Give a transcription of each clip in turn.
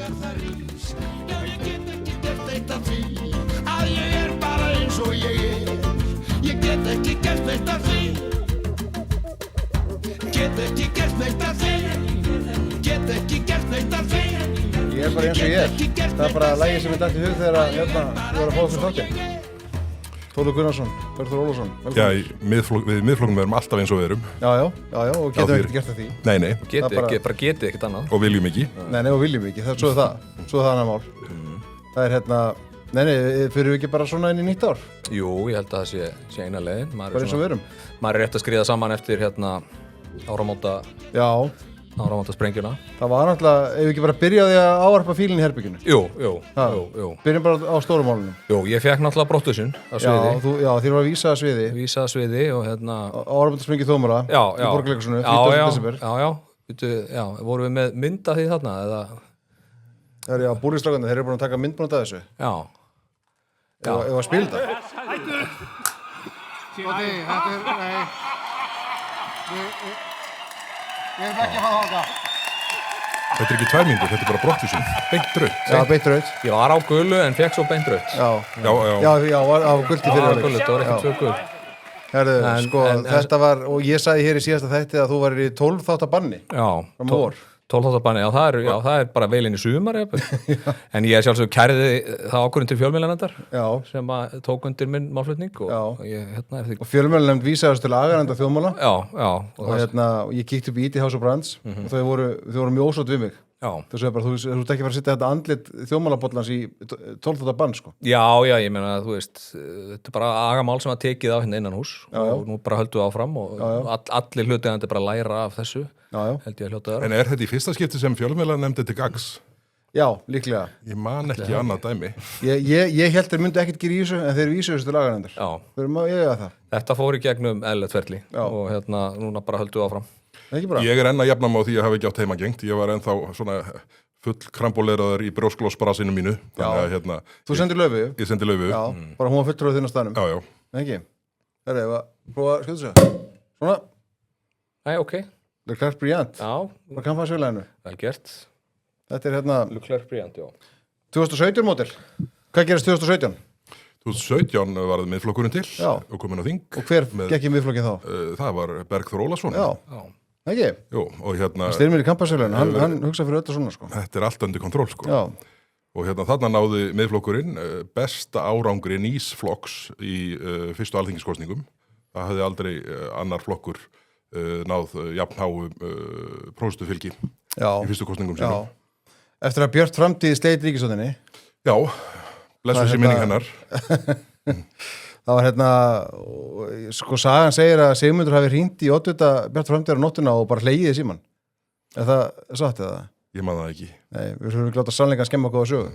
þegar það rís. Já, ég get ekki gert eitt af því að ég bara eins og ég Ég get ekki gert eitt af því Get ekki gert neitt af því Get ekki gert neitt af því Ég bara eins og ég Það bara lagið sem datt í hug þegar ég var að fá okkur þáttinn Þórður Gunnarsson, Berður Ólafsson Já, við miðflokkum erum alltaf eins og við erum Já, og getum ekki gert það því Nei Getið ekkert annað Og viljum ekki Nei, og viljum ekki, svo er það annar mál Það er Nei, fyrir við ekki bara svona inn í nýtt ár? Jú, ég held að það sé eina leiðin Bara eins og við erum Maður rétt að skriða saman eftir áramóta sprengjuna Það var náttúrulega, ef við ekki bara byrjaði að ávarpa fílinn í herbygginu Jú Byrjum bara á stórumálunum Jú, ég fekk náttúrulega brottvísun á sviði Já, þér var að vísa að sviði Vísa að sviði og áramóta sprengju Þómara Í Borgarleikhúsinu, 14. desember Já, vorum við með mynd af því þarna eða Það er búristrákandi, þeir eru búin að taka myndband af þessu Já Ef að spila þetta Ég hef ekki að fara þáka Þetta er ekki 2 mínútur, þetta er bara brottvísun Beint rautt Já, beint rautt Ég var á gulu en fekk svo beint rautt Já, á gult í fyrirleik Það var ekki 2 gul Herðu, þetta var, og ég sagði hér í síðasta þætti að þú værir í 12 þáttabanni Já, 12 þáttabanni, það er bara veilinn í sumar En ég sjálfsög kærði það ákvörðin til fjölmiðlanefndar sem tók undir minn málflutning og fjölmiðlanefnd vísaði þessu til aganefndar þjóðmála og ég kíkti upp í IT House of Brands og þau voru mjög ósátt við mig þú segir bara, þú ert ekki að fara að setja þetta andlit þjóðmálabollans í 12 þáttabann sko. Já, ég meina, þú veist þetta er bara agamál sem að tekið á hérna innan hús og nú bara höldum við áfram og allir hlutaðandi bara læra af þessu held ég að hljóta það En er þetta í fyrsta skipti sem fjölmiðlanefnd til gagns? Já, líklega Ég man ekki annað dæmi Ég held þeir myndi ekkert gera í þessu en þeir vísu þessu til aganefndar Þetta fór í gegnum eðlilegt ferli og hérna, núna bara höldum við áfram Ég er enn að jafna mig á því að hafa ekki átt heimagengt Ég var ennþá svona full krambóleraður í brjósklósbrasinu mínu Þú sendir Laufu? Ég sendi Laufu Bara hún var fulltrúið þinn á staðnum Já Ekki? Herra, ég var prófa að skjóta sig Svona Nei, ok Leclerc Brillant Bara kampaðsfélaginu Vel gert Þetta er Leclerc Brillant, já 2017 mótil Hvað gerist 2017? 2017 var það miðflokkurinn til og komin á þing Og hver gekk í miðflokkin þá? Það var Bergþór Ólason Ekki? Jú, og hérna Styrmir í kampaðsfélaginu, hann hugsa fyrir öllu svona sko Þetta er allt undir kontról sko Og hérna þarna náði miðflokkurinn besta árangri nýsflokks í fyrstu alþingiskosningum Það hefði aldrei annar flokkur náð jafnháu próstufylgi í fyrstu kosningum sínum Eftir að Björt framtíð sleit ríkisstjórninni Já, blessu sér minning hennar Það var sko sagan segir að Sigmundur hafi hringt í oddvita Björt framtíðar á nóttina og bara hlegið í símann Er það satt eða? Ég man það ekki Nei, við höfum ekki láta sannleika að skemma góða sögu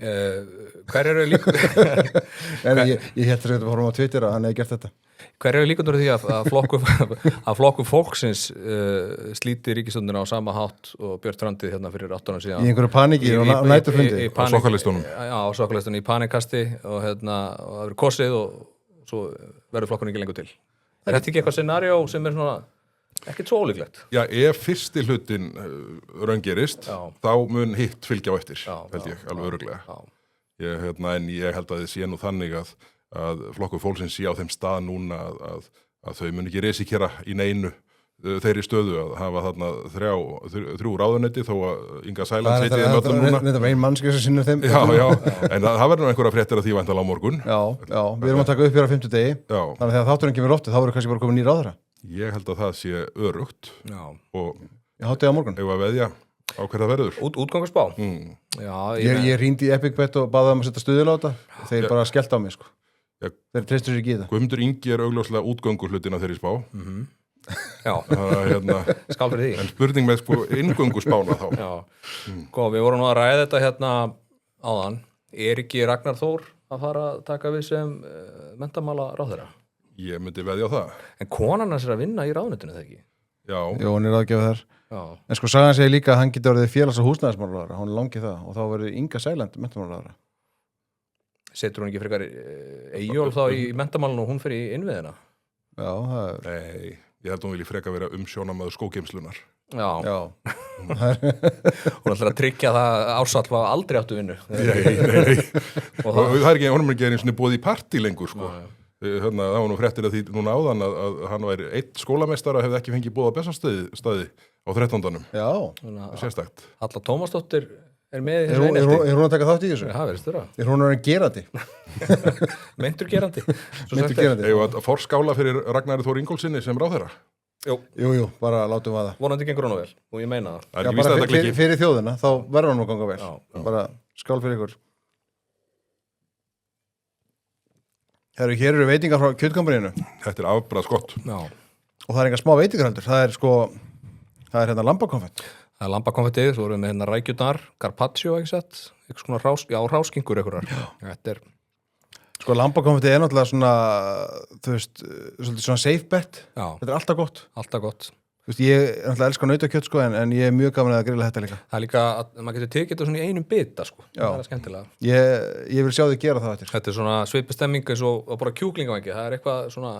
Hver eru líkur Ég held að þetta var á Twitter að hann hefði gert þetta Hver eru líkundur því að flokkur fólksins slíti ríkisstjórnina á sama hátt og Björt framtíð hérna fyrir 8 ára síðan Í einhverju paniki og næturfundi á sokkalistunum Já, á sokkalistunum í panikkasti og það verður kosið og svo verður flokkurinn ekki lengur til Er þetta ekki eitthvað scenario sem er svona ekkert svo ólíklegt? Já, ef fyrsti hlutin raungerist þá mun hitt fylgja á eftir held ég, alveg örugglega En ég held að þið sé nú þannig að flokkur fólksins sé á þeim stað núna að þau mun ekki risikera í neinu þeirri stöðu að hafa þarna þrjú ráðuneyti þó að Inga Sæland sitji þeim öllum núna Þetta var ein mannski sem sinnur þeim Já, en það verður nú einhverja fréttir að því væntanlega á morgun Já, við erum að taka upp hér á 50 degi Þannig að þegar þátturinn kemur loftið þá verður kannski bara komin nýr ráðherra Ég held að það sé örugt og ég hátti á morgun Ef að veðja á hver það verður Útgangsspá Ég hringdi í Epic Bet og baði að setja stuðil á þetta þeir bara skellt á mig sko Þeir treystur sér ekki í það Guðmundur Ingi er augljóslega útgönguhlutin af þeirri spá Já, skál fyrir því En spurning með inngönguspána þá Við vorum nú að ræða þetta hérna áðan Er ekki Ragnar Þór að fara að taka við sem menntamála ráðherra? Ég myndi veðja á það En konan hans er að vinna í ráðuneytinu þegar ekki? Já, hann er aðgefið þar En sko sagan segir líka að hann getur orðið félags- og húsnæðismálaráðherra Hún langið það og þá verður Inga Sæland menntamálaráðherra Setur hún ekki frekar Eyjólf þá í menntamálinu og hún fyrir í innviðina? Já, Nei, ég held hún vilji freka vera umsjónamaður skógeymslunar Já. Hún ætlar að tryggja það að Ársæll var aldrei áttu vinnu. Nei. Og það er ekki, honum er ekki einu sinni búið í partí lengur, sko. Það var nú fréttir að því núna áðan að hann væri einn skólameistara hefði ekki fengið búið á Bessastaði á 13. Já. Sérstakt. Halla Tómasdóttir er með í Er hún að taka þátt í þessu? Já, verðist þurra. Er hún að gerandi? Meintur gerandi. Meintur gerandi? Eða að forskála fyrir Ragnari Þór Ingólfssyni sem ráðherra. Jú, bara látum að það. Vonandi gengur hún á vel og ég meina það. Það er Já, ekki víst að bara þetta klikki. fyrir þjóðina, þá verður hann að ganga vel. Bara skál fyrir ykkur. Hér eru veitingar frá kjötkampaninu Þetta er afbragðs gott. Já. og það er enga smá veitingar heldur. Það er hérna lambakonfett. Það er lambakonfettið, svo erum við með hérna rækjurnar, carpaccio, ekki sett, eitthvað svona ráskingur einhverjar. Þetta er... Sko lambakonfettið er náttúrulega svona, þú veist, svolítið svona safe bet. Já. Þetta er alltaf gott. Alltaf gott. Þú veist, ég er náttúrulega elskar nautakjöt sko, en ég er mjög gaman að grilla þetta líka. Það er líka að maður getur tekið þetta svona í einum bita, sko. Já. Það er skemmtilega. Ég vil sjá þig gera það eftir. Þetta er svona svipustemming eins og að borða kjúklingavengi. Það er eitthvað svona,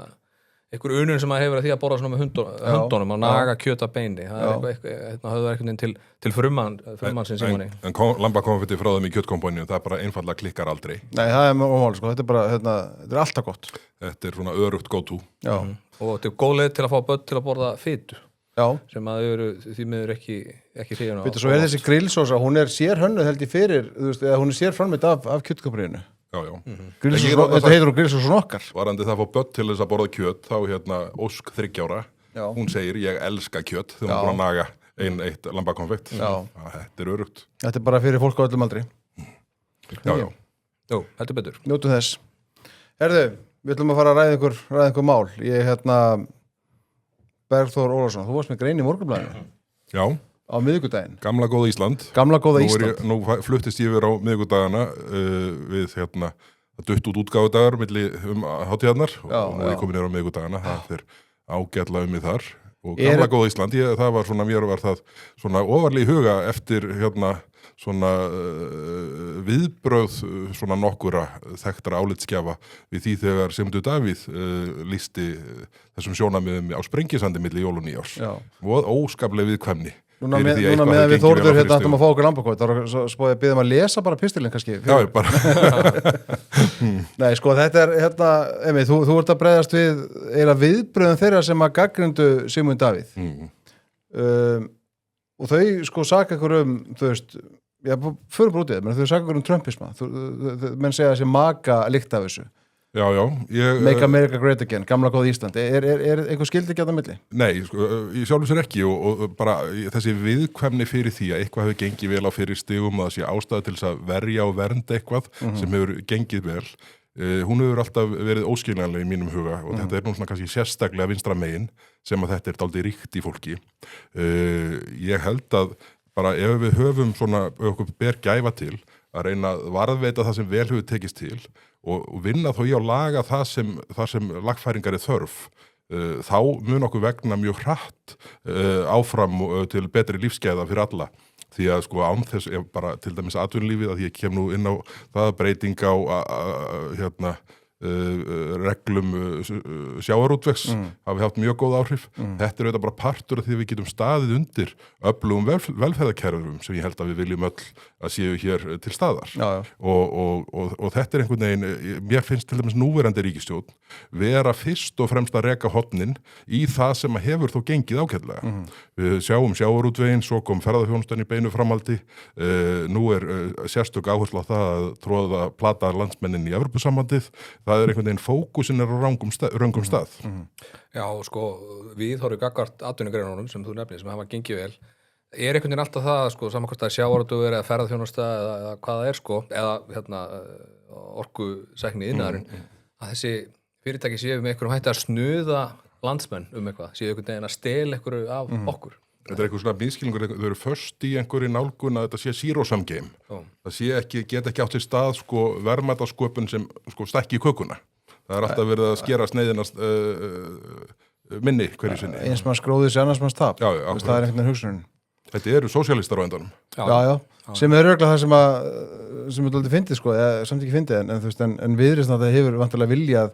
einhver unun sem maður hefur að því að borða svona með hundunum og naga kjöt af beini. Það er eitthvað höfður einhvern veginn til frummannsins í manni. En lambakonfetti frá þeim í kjötkompáninu, það bara einfallega klikkar aldrei. Nei, það er ómál, sko. Þetta er bara, þetta er alltaf gott. Þetta er svona örugt go-to. Já. Og þetta er góð leið til að fá börn til að borða fitu. Já. Sem að þau eru því miður ekki hrifin á. Svo er þessi grillsósa, hún er sérhönnuð held ég fyrir, þú veist, eða hún er sérframleidd af kjötkampaninu. Já. Þetta heitir hún grillsósun okkar. Varandi það að fá börn til þess að borða kjöt, þá hérna Ósk 3 ára, Já. hún segir ég elska kjöt þegar hún búin að naga eitt lambakonfekt. Þetta er örugt. Þetta er bara fyrir fólk á öllum aldri. Já. Jú, heldur betur. Njótum þess. Herðu, við ætlum að fara að ræða einhver mál. Bergþór Ólafsson, þú varst með grein í Morgunblaðinu Já. á miðvikudaginn. Gamla góða Ísland. Gamla góða Ísland. Nú fluttist ég yfir á miðvikudagana við hérna að dutt út útgáfudagar milli hátíðarnar og nú er ég komin yfir á miðvikudagana. Það er ágætlega mig þar. Og gamla góða Ísland, það var svona, mér var það svona ofarlega í huga eftir hérna svona viðbrögð svona nokkura þekktra álitsgjafa við því þegar Sigmundur Davíð lýsti þessum sjónarmiðum á Sprengisandi milli jól og nýjárs. Og óskaplega viðkvæmni. Núna með að við Þórður hérna ættum að fá okkur lambakot, þá spóðið að biðja að lesa bara pistilinn kannski. Já, bara. Nei, sko, þetta er hérna, Emi, þú ert að bregðast við eiginlega viðbröðum þeirra sem að gagnrýndu Sigmund Davíð. Og þau sko saka ykkur þú veist, já, fyrir brútið, menn þau saka ykkur trumpisma. Menn segja þessi maka lykt af þessu. Já. Make America Great Again, gamla góða Ísland. Er eitthvað skildi ekki að það milli? Nei, sko, ég sjálfum sér ekki og bara þessi viðkvæmni fyrir því að eitthvað hefur gengið vel á fyrir stigum og það sé ástæða til þess að verja og vernda eitthvað sem hefur gengið vel. Hún hefur alltaf verið óskiljanleg í mínum huga og þetta er nú svona kannski sérstaklega vinstra megin sem að þetta er dálítið ríkt í fólki. Ég held að bara ef við höfum svona, okkur ber gæfa til að reyna að varðveita það sem vel hefur tekist til og vinna þó í að laga það sem lagfæringar er þörf, þá mun okkur vegna mjög hratt áfram til betri lífsgæða fyrir alla. Því að sko án þess, bara til dæmis atvinnulífið, að ég kem nú inn á það breyting á reglum sjávarútvegs hafi haft mjög góð áhrif. Þetta er auðvitað bara partur af því að við getum staðið undir öflugum velferðarkerfum sem ég held að við viljum öll að séu hér til staðar. Og þetta er einhvern veginn, mér finnst til dæmis núverandi ríkisstjórn vera fyrst og fremst að reka hornin í það sem hefur þó gengið ágætlega. Við sjáum sjávarútveginn, svo kom ferðaþjónustan í beinu framaldi, nú er sérstök áherslu á það að tróða plata landsmennin í Evrópusambandið. Það er einhvern veginn fókusin er á röngum stað. Já, sko, við horfum gagnvart atvinnugreinunum sem þú nefnir, sem hafa gengið vel. Er einhvern veginn alltaf það, sko, saman hvort það er sjávarútvegur eða ferðaþjónusta eða hvað það er, sko, eða hérna, orkusækni iðnaðurinn, að þessi fyrirtæki séu með einhverjum hætti að snuða landsmenn eitthvað, séu einhvern veginn að stela einhverju af okkur. Þetta er eitthvað svona minnskilningur, þau eru först í einhverju nálgun að þetta sé zero-sum game. Það sé ekki, get ekki átt í stað sko verðmætasköpun sem sko stækki í kökuna. Það er alltaf verið að skera sneiðinast minni hverju sinni. Eins mann skróðis, annars manns tap. Já, það er einhvern veginn hugsunin. Þetta eru sósíalistar á endanum. Já. Sem er örugglega það sem er aldrei fyndið sko, eða samt ekki fyndið, en Viðreisn að það hefur vantarlega viljað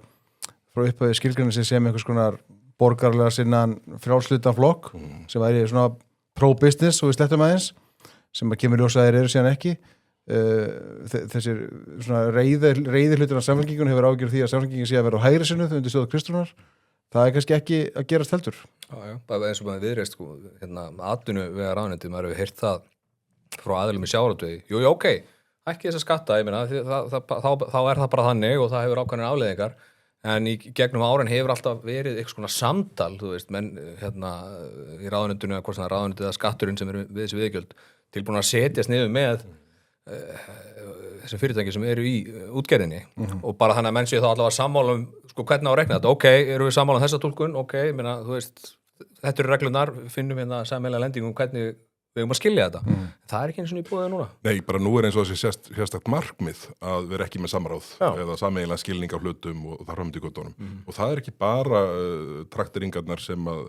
frá upphæði skilgreina sig sem einhvers konar borgarlega sinnan frjálslutan flokk sem væri svona pro-business og við slettum aðeins sem að kemur ljósa að þeir eru síðan ekki þessir svona reiði hlutur af samfélkingun hefur ágjörð því að samfélkingin sé að vera á hægri sinnu undir stjórn Kristrúnar það er kannski ekki að gerast heldur bara eins og bara viðreist sko, atvinnuvegaráðuneytið, maður hefur heyrt það frá aðilum í sjávarútvegi jú, ok, ekki þess að skatta ég meina, þá er það bara þannig og það hefur ákveðnar afleiðingar en í gegnum árin hefur alltaf verið eitthvað svona samtal, þú veist, menn í ráðuneytinu eða hvort svona ráðuneytið eða skatturinn sem er við þessi viðgjöld tilbúin að setjast niður með þessum fyrirtæki sem eru í útgerðinni og bara þannig að menn séu þá allavega sammála sko hvernig á að rekna þetta, ok, eru við sammála þessa túlkun, ok, minna, þú veist þetta eru reglurnar, finnum hérna sameiginlega lendingum hvernig við erum að skilja þetta það er ekki eins og í búið núna Nei, bara nú eins og þessi sérstakt markmið að vera ekki með samráð eða sameiginlega skilning á hlutum og þar fram til göttunum og það er ekki bara trakteringarnar sem að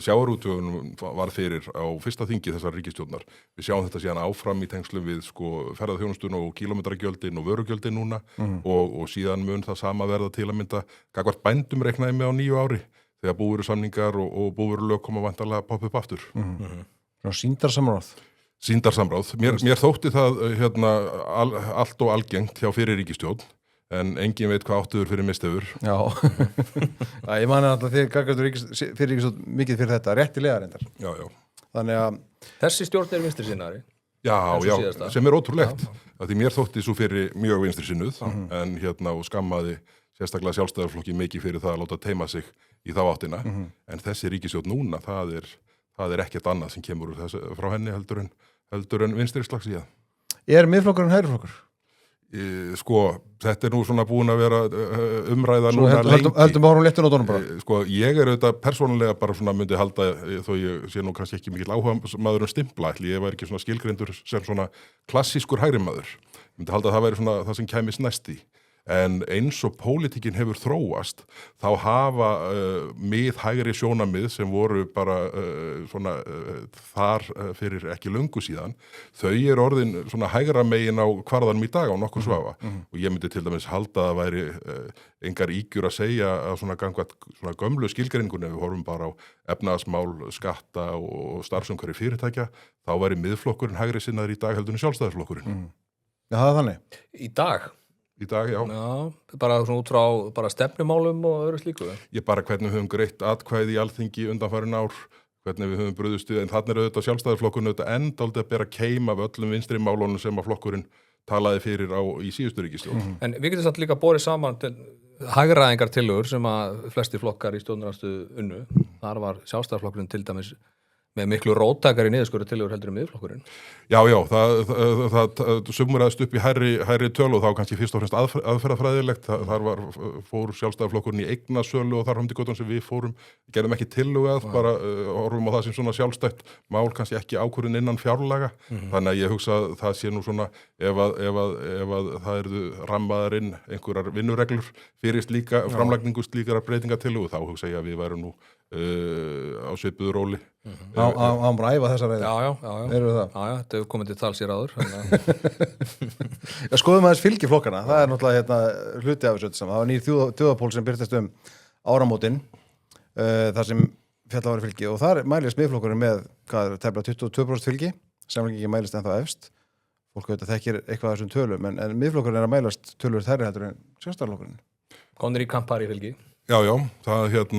sjávarútvegunum var fyrir á fyrsta þingi þessar ríkisstjórnar. Við sjáum þetta síðan áfram í tengslum við sko ferðaþjónustun og kílómetragjöldin og vörugjöldin núna og síðan mun það sama verða til að mynda gagnvart bændum reiknaði með á 9 ári þegar búverusamningar og búverulög koma vantarlega að poppa upp aftur. Sýndarsamráð. Sýndarsamráð. Mér þótti það allt og algengt hjá fyrir ríkisstjórn en engin veit hvað áttuður fyrir mistefur. Já, ég mani alltaf þið gaggartur fyrir ríkisstjórn mikið fyrir þetta, réttilega reyndar. Já. Þannig að... Þessi stjórn er vinstri sinnari. Já, sem er ótrúlegt. Því mér þótti svo fyrir mjög vinstri sinnuð en og skammaði sérstaklega Sjálfstæðarflokki mikið fyrir það að láta teima sig í þá áttina. En þessi ríkisstjórn núna, það er ekkert annað sem kemur frá henni heldur en vinstri slags í það. Er miðflokkurinn hægri flokkur? Sko, þetta er nú svona búin að vera umræða núna lengi. Höldum árum léttur á tónum bara. Sko, ég er auðvitað persónulega bara svona myndi halda, þó ég sé nú kannski ekki mikill áhuga maður stimpla, ég var ekki svona skilgreindur sem svona klassískur hægri maður. Ég myndi halda að það væri svona það sem kæmist næst í. En eins og pólitíkin hefur þróast, þá hafa miðhægri sjónamið sem voru bara þar fyrir ekki löngu síðan, þau eru orðin svona hægra megin á kvarðanum í dag á nokkur svafa. Og ég myndi til dæmis halda að það væri engar ígjur að segja að svona gangvað svona gömlu skilgreiningunni, við horfum bara á efnahagsmál, skatta og starfsumhverfi fyrirtækja, þá væri miðflokkurinn hægri sinnaður í dag heldur en Sjálfstæðarflokkurinn. Já, það er þannig. Í dag? Í dag, já. Já, bara svona út frá bara stefnumálum og öðru slíku. Ég bara hvernig við höfum greitt atkvæði í Alþingi undanfarin ár, hvernig við höfum brugðist við, en þarna er auðvitað Sjálfstæðarflokkurinn auðvitað endaldið að bera keim af öllum vinstri málunum sem að flokkurinn talaði fyrir í síðustu ríkisstjórn. En við getum samt líka borið saman til hagræðingar tillögur sem að flesti flokkar í stjórnarandstöðu unnu. Þar var Sjálfstæðarflokkurinn til dæmis með miklu róttakari niðurskurði tillögur heldur miðflokkurinn. Já, það sumuraðist upp í hærri tölu og þá kannski fyrst og fremst aðferðafræðilegt. Þar fór Sjálfstæðarflokkurinn í eignasölu og þar fram til göttum sem við gerðum ekki tillögu að, bara horfum á það sem svona sjálfstætt mál, kannski ekki ákvörðun innan fjárlaga. Þannig að ég hugsa að það sé nú svona, ef að það eru rammaðar inn einhverjar vinnureglur fyrir framlagningu slíkara breytingatillögu, þá hugsa ég að við værum nú á svipuðu róli. Hann bara æfa þessa ræði. Já, þetta hefur komið til tals í ráður. Skoðum aðeins fylgi flokkana, það er náttúrulega hluti af þessu. Það var nýr þjóðapól sem birtist áramótin, þar sem fjallar fylgi og þar mælist miðflokkurinn með tæplega 22% fylgi, Samfylkingin mælist ennþá efst. Fólk auðvitað þekkir eitthvað af þessum tölum, en miðflokkurinn er að mælast tölur þærri heldur en Sjálfstæðarflokkurinn. Komnir í kampari fylgi. Já, það ég hef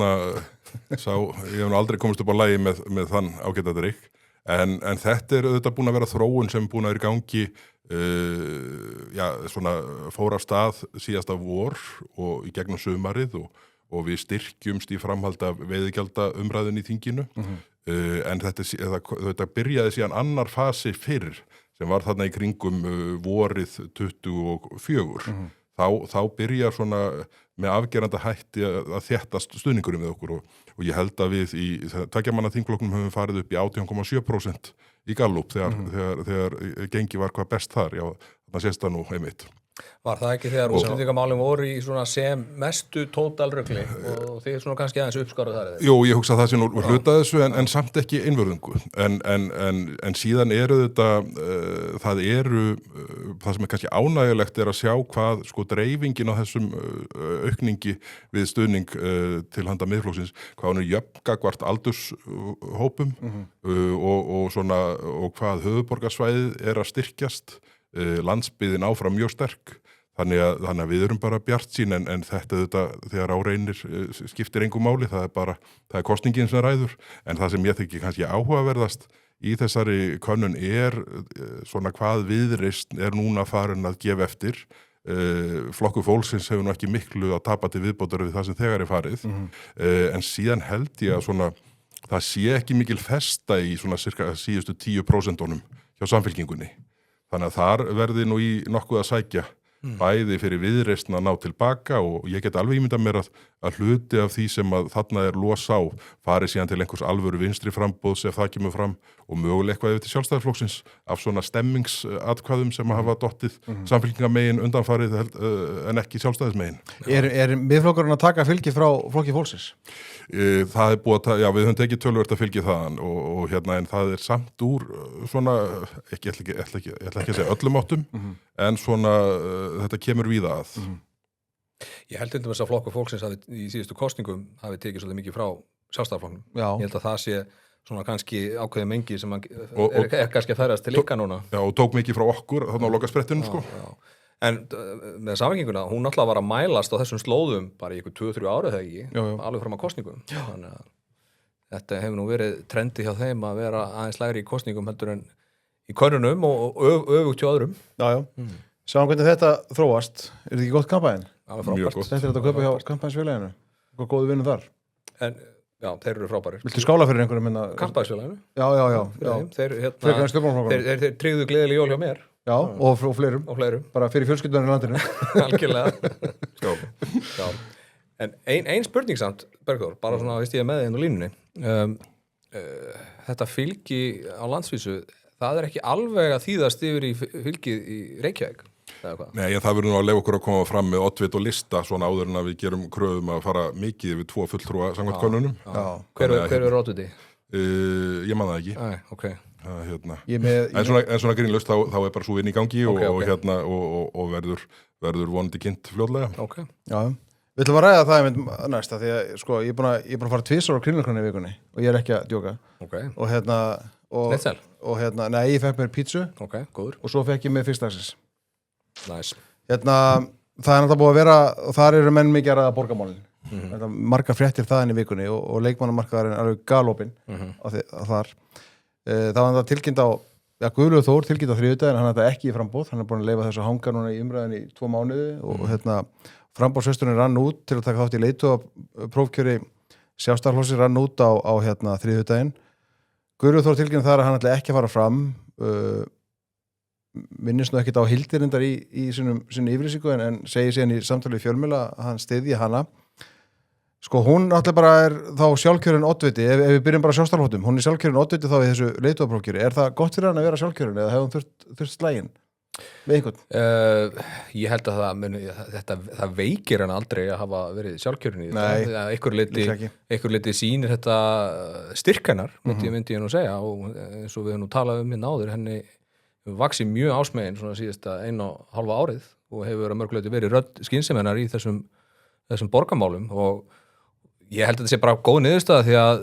nú aldrei komist upp á lagi með þann ágæta drykk, en þetta er auðvitað búin að vera þróun sem búin að vera í gangi, svona fór af stað síðasta vor og í gegnum sumarið og við styrkjumst í framhald af veiðigjalda umræðin í þinginu, en þetta byrjaði síðan annar fasi fyrr sem var þarna í kringum vorið 24. Þá byrjar svona með afgerandi hætti að þéttast stuðningurinn við okkur og ég held að við í tveggjamanna þingflokknum höfum farið upp í 18,7% í Gallup þegar gengi var hvað best þar, já, þarna sést það nú einmitt. Var það ekki þegar útlendingamálin voru í svona sem mestu tótalrugli og þið svona kannski aðeins uppskáruð þar? Jú, ég hugsa að það sé nú hluta þessu en samt ekki einvörðungu. En síðan eru það eru það sem kannski ánægjulegt að sjá hvað sko dreifingin á þessum aukningi við stuðning til handa Miðflokksins, hvað hún jöfn gagnvart aldurshópum og hvað höfuðborgarsvæðið að styrkjast, landsbyggðin áfram mjög sterk. Þannig að við erum bara bjartsýn en þetta þegar á reynir skiptir engu máli, það er kosningin sem ræður, en það sem ég þykir kannski áhugaverðast í þessari könnun svona hvað Viðreisn núna farin að gefa eftir. Flokkur fólksins hefur nú ekki miklu að tapa til viðbótar við það sem þegar farið, en síðan held ég að svona, það sé ekki mikil festa í svona cirka síðustu 10%-unum hjá Samfylkingunni. Þannig að þar verði nú í nokkuð að sækja bæði fyrir Viðreisn að ná tilbaka og ég get alveg ímyndað mér að hluti af því sem að þarna los á fari síðan til einhvers alvöru vinstri frambóðs ef það kemur fram og mögulega eitthvað yfir til Sjálfstæðisflokksins af svona stemmingsatkvæðum sem hafa dottið Samfylkingamegin undanfarið en ekki Sjálfstæðismegin. Er Miðflokkurinn að taka fylgi frá Flokki fólksins? Það búið að, við höfum tekið töluvert að fylgi þaðan og en það samt úr svona, ég ætla ekki að segja öllum áttum, en svona þetta kemur víða að. Ég held að Flokkur fólksins í síðustu kosningum hafi tekið svolítið mikið frá Sjálfstæðisflokknum. Ég held að það sé svona kannski ákveðið mengi sem kannski að færast til ykkar núna. Já, og tók mikið frá okkur þarna á lokasprettinum, sko. Já. En með Samfylkinguna, hún alltaf var að mælast á þessum slóðum bara í ykkur 2-3 árið þegar ekki, alveg fram að kosningum. Þannig að þetta hefur nú verið trendi hjá þeim að vera aðeins lægri í kosningum heldur en í könnunum og öfugt hjá öðrum. Sjáum hvernig þetta þróast. Er þetta ekki gott kampæn? Mjög gott. Þetta þetta að kaupa hjá kampænsfélaginu. Hvað góðu vinnum þar? En já, þeir eru frábærir. Viltu skála fyrir einhverjum minna? Kampænsfélaginu? Já. Þeir tryggðu gleðileg jól hjá mér. Já, og fleirum. Bara fyrir fjölskyldunar í landinu. Algjörlega. Já. En ein spurning samt, Bergþór, bara svona að ég með þinn á línunni. Þetta fylgi á landsvísu, það ekki alveg að þýðast yfir í fylgið í Reykjavík. Nei, það verður nú að leyfa okkur að koma fram með oddvit og lista svona áður en að við gerum kröfum að fara mikið yfir 2 fulltrúa samkvæmt könnunum. Hver er oddviti? Ég man það ekki. Okay. En svona grínlaust þá bara svo inn í gangi og verður vonandi kynnt fljótlega. Okay. Já, við ætlum að ræða það næsta því að sko, ég er búin að fara 2 ára á Kringlunni í vikunni og ég er ekki að djóka. Okay. Nei, ég fekk mér pítsu góður. Og svo fekk ég mér fyrstagsins. Nice. Það náttúrulega búið að vera og þar eru menn mikið að ræða borgarmálin. Margar fréttir það inn í vikunni og leikmannamarkaðarinn alveg galopin þar. Það var þetta tilkynnt á Guðlaugur Þór tilkynnt á þriðjudaginn, hann þetta ekki í framboð, hann búin að leyfa þessu að hanga núna í umræðinni í 2 mánuði og framboðsvesturinn rann út til að taka þátt í leiðtogaprófkjöri Sjálfstæðisflokksins rann út á þriðjudaginn. Guðlaugur Þór tilkynnt þar að hann ætli ekki að fara fram, minnist nú ekkert á Hildirindar í sinni yfirlýsingu en segir síðan í samtali við fjölmiðla að hann styðji hana. Sko hún náttúrulega bara þá sjálfkjörinn oddviti, ef við byrjum bara Sjálfstæðisflokknum, hún sjálfkjörinn oddviti þá í þessu leiðtogaprófkjöri. Er það gott fyrir hann að vera sjálfkjörinn eða hefur hún þurft slægin við einhvern? Ég held að það veikir hann aldrei að hafa verið sjálfkjörinn í þetta. Einhver liti sýnir þetta styrkanar, myndi ég nú segja, og eins og við höfum nú talað um áður, henni vaxið mjög ásmegin svona síðasta 1,5 árið og hefur að mörguleiti verið rödd skynsemennar í þessum borgarmálum og ég held að þetta sé bara góð niðurstaða því að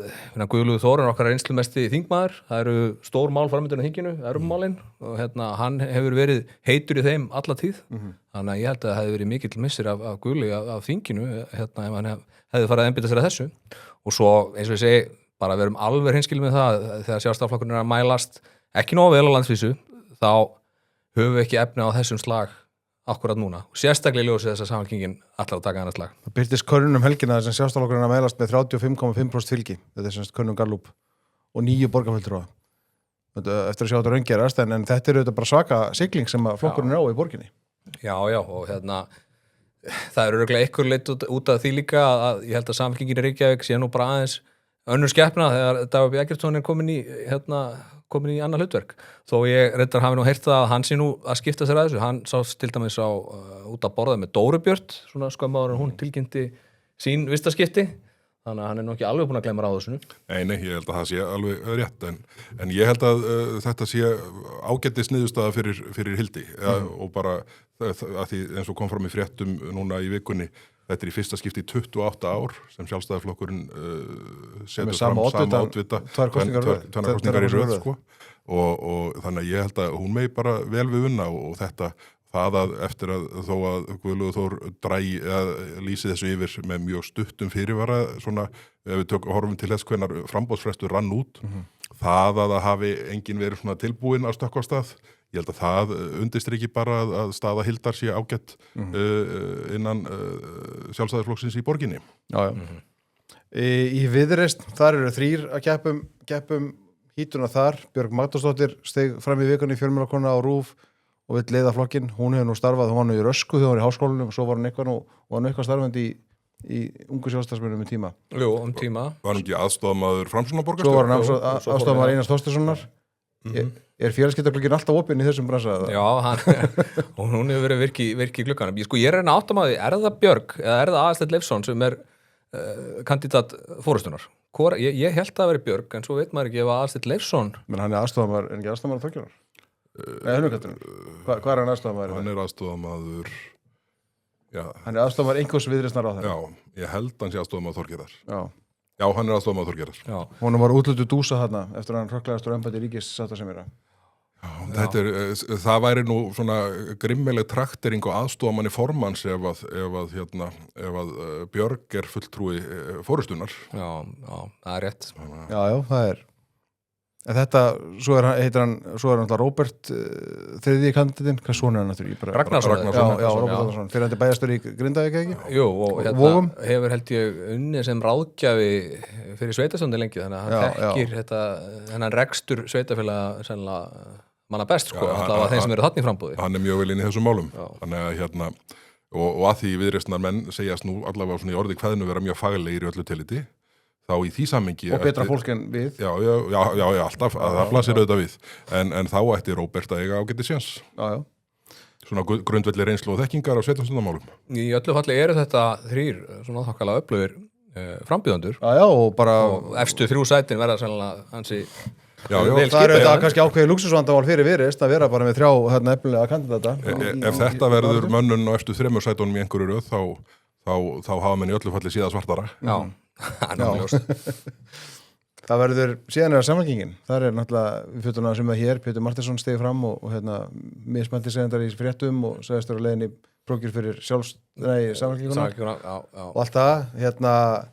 Guðlaugur Þór er okkar reynslumesti þingmaður, það eru stór mál framöndan á þinginu, Evrópumálin og hann hefur verið heitur í þeim alla tíð, þannig að ég held að það hefði verið mikill missir af Guðli af þinginu ef hann hefði farið að einbeita sér að þessu og svo eins og ég segi bara við erum alveg hreinskilin með það þegar Sjálfstæðisflokkurinn að mælast ekki nógu vel á landsvísu þá höfum við ekki efni á þessum slag akkurat núna og sérstaklega ljósið þess að Samfylkingin allar að taka annað slag. Það byrtist könnun helgina sem Sjálfstæðisflokkurinn að mælast með 35,5% fylgi, þetta semst könnun Gallup og 9 borgarfulltrúa. Eftir að sjá þetta raungerast en þetta eru bara svaka sigling sem að flokkurinn á í borginni. Já og það eru örugglega einhver leit út af því líka að ég held að Samfylkingin í Reykjavík sé nú bara aðeins önnur skepna þegar Dagur B. Eggertsson er komin í annað hlutverk. Þó ég reyndar hafi nú heyrt það að hann sé nú að skipta sér að þessu. Hann sást til dæmis út að borða með Dóru Björt, svona skömmaður en hún tilkynnti sín vistaskipti. þannig að hann nú ekki alveg búin að glemma ráðusinu. Nei, ég held að það sé alveg rétt, en ég held að þetta sé ágætis niðurstaða fyrir Hildi, og bara að því eins og kom fram í fréttum núna í vikunni, þetta í fyrsta skipti í 28 ár sem Sjálfstæðisflokkurinn setur fram sama oddvita, tvær kosningar í röð, sko, og þannig að ég held að hún megi bara vel við unna og þetta það að eftir að þó að Guðlaugur Þór lýsi þessu yfir með mjög stuttum fyrirvara, svona ef við horfum til þess hvenær framboðsfrestur rann út, það að hafi enginn verið svona tilbúinn að stökkva af stað, ég held að það undirstriki bara að staða Hildar sé ágætt innan Sjálfstæðisflokksins í borginni. Já. Í Viðreisn, þar eru 3 að keppum hítuna þar, Björg Magdalsdóttir steig fram í vikunni fjölmiðlakona á RÚV og vill leiða flokkinn, hún hefur nú starfað, hún var nú í Rösku þegar hún var í háskólanum og svo var hún eitthvað starfandi í ungu sjálfstæðismönnum tíma. Jú, tíma. Var hún ekki aðstofamaður Framsóknarborgarstjóra? Svo var hún aðstofamaður Einars Þorsteinssonar. Er félagsskiptaglugginn alltaf opinn í þessum bransa? Já, og hún hefur verið virki í glugganum. Ég reyna að átta mig á því, er það Björg eða er það Aðalsteinn Leifsson sem er kandidat forystunar? Ég held að það veri Björg, en svo veit maður ekki ef Aðalsteinn Leifsson. Men hann er aðstofamaður Þorgerðar? Nei, hvað er hann aðstofamaður? Hann er aðstofamaður, já. Hann er aðstofamaður einhvers Viðreisnar á þeim? Já, ég held hann sé aðstofamaður Þorgerðar. Já, hann er aðstofamaður Þorgerðar. Já. Honum var útlutuð dúsa þarna eftir að hann hrökklaðist úr embætti ríkissáttasemjara. Það væri nú svona grimmileg traktering og aðstofamanni formanns ef að Björg er fulltrúi forystunar. Já, það er rétt. Já, það er. En þetta, svo er hann Róbert þriðji kandidatinn, hvað svona er hann náttúrulega? Ragnarsson. Já, Róbert Ragnarsson, fyrir hann bæjarstjóri í Grindavík, ekki? Jú, og Vogum hefur held ég unnið sem ráðgjafi fyrir sveitastjóndi lengi, þannig að hann þekkir þennan rekstur sveitafélaga sennilega manna best, sko, allavega þeim sem eru þarna í frambúði. Hann er mjög vel inn í þessum málum, þannig að og að því Viðreisnar menn segjast nú allavega svona í orði kveðinu vera mjög faglegir í öllu tilliti, þá í því samhengi og betra fólk en við já, alltaf, það blasir auðvitað við en þá ætti Róbert að eiga ágæti séns svona grundvelli reynslu og þekkingar á sveitarstjórnarmálum. Í öllu falli eru þetta 3 svona þokkalega öflugir frambjóðendur og efstu 3 sætin verða sennilega hansi það eru þetta kannski ákveðið lúxusvandamál fyrir Viðreisn að vera bara með 3 efnilega kandidata. Ef þetta verður mönnun á efstu 3 sætunum í einhverju röð þá hafa menn í öllu falli síða svartara. Það verður síðan er að samfélkingin, það er náttúrulega við fjöldum að sem það hér, Pétur Martinsson stegi fram og mismætti segandar í fréttum og segðast vera leiðin í prókjur fyrir samfélkinguna og allt það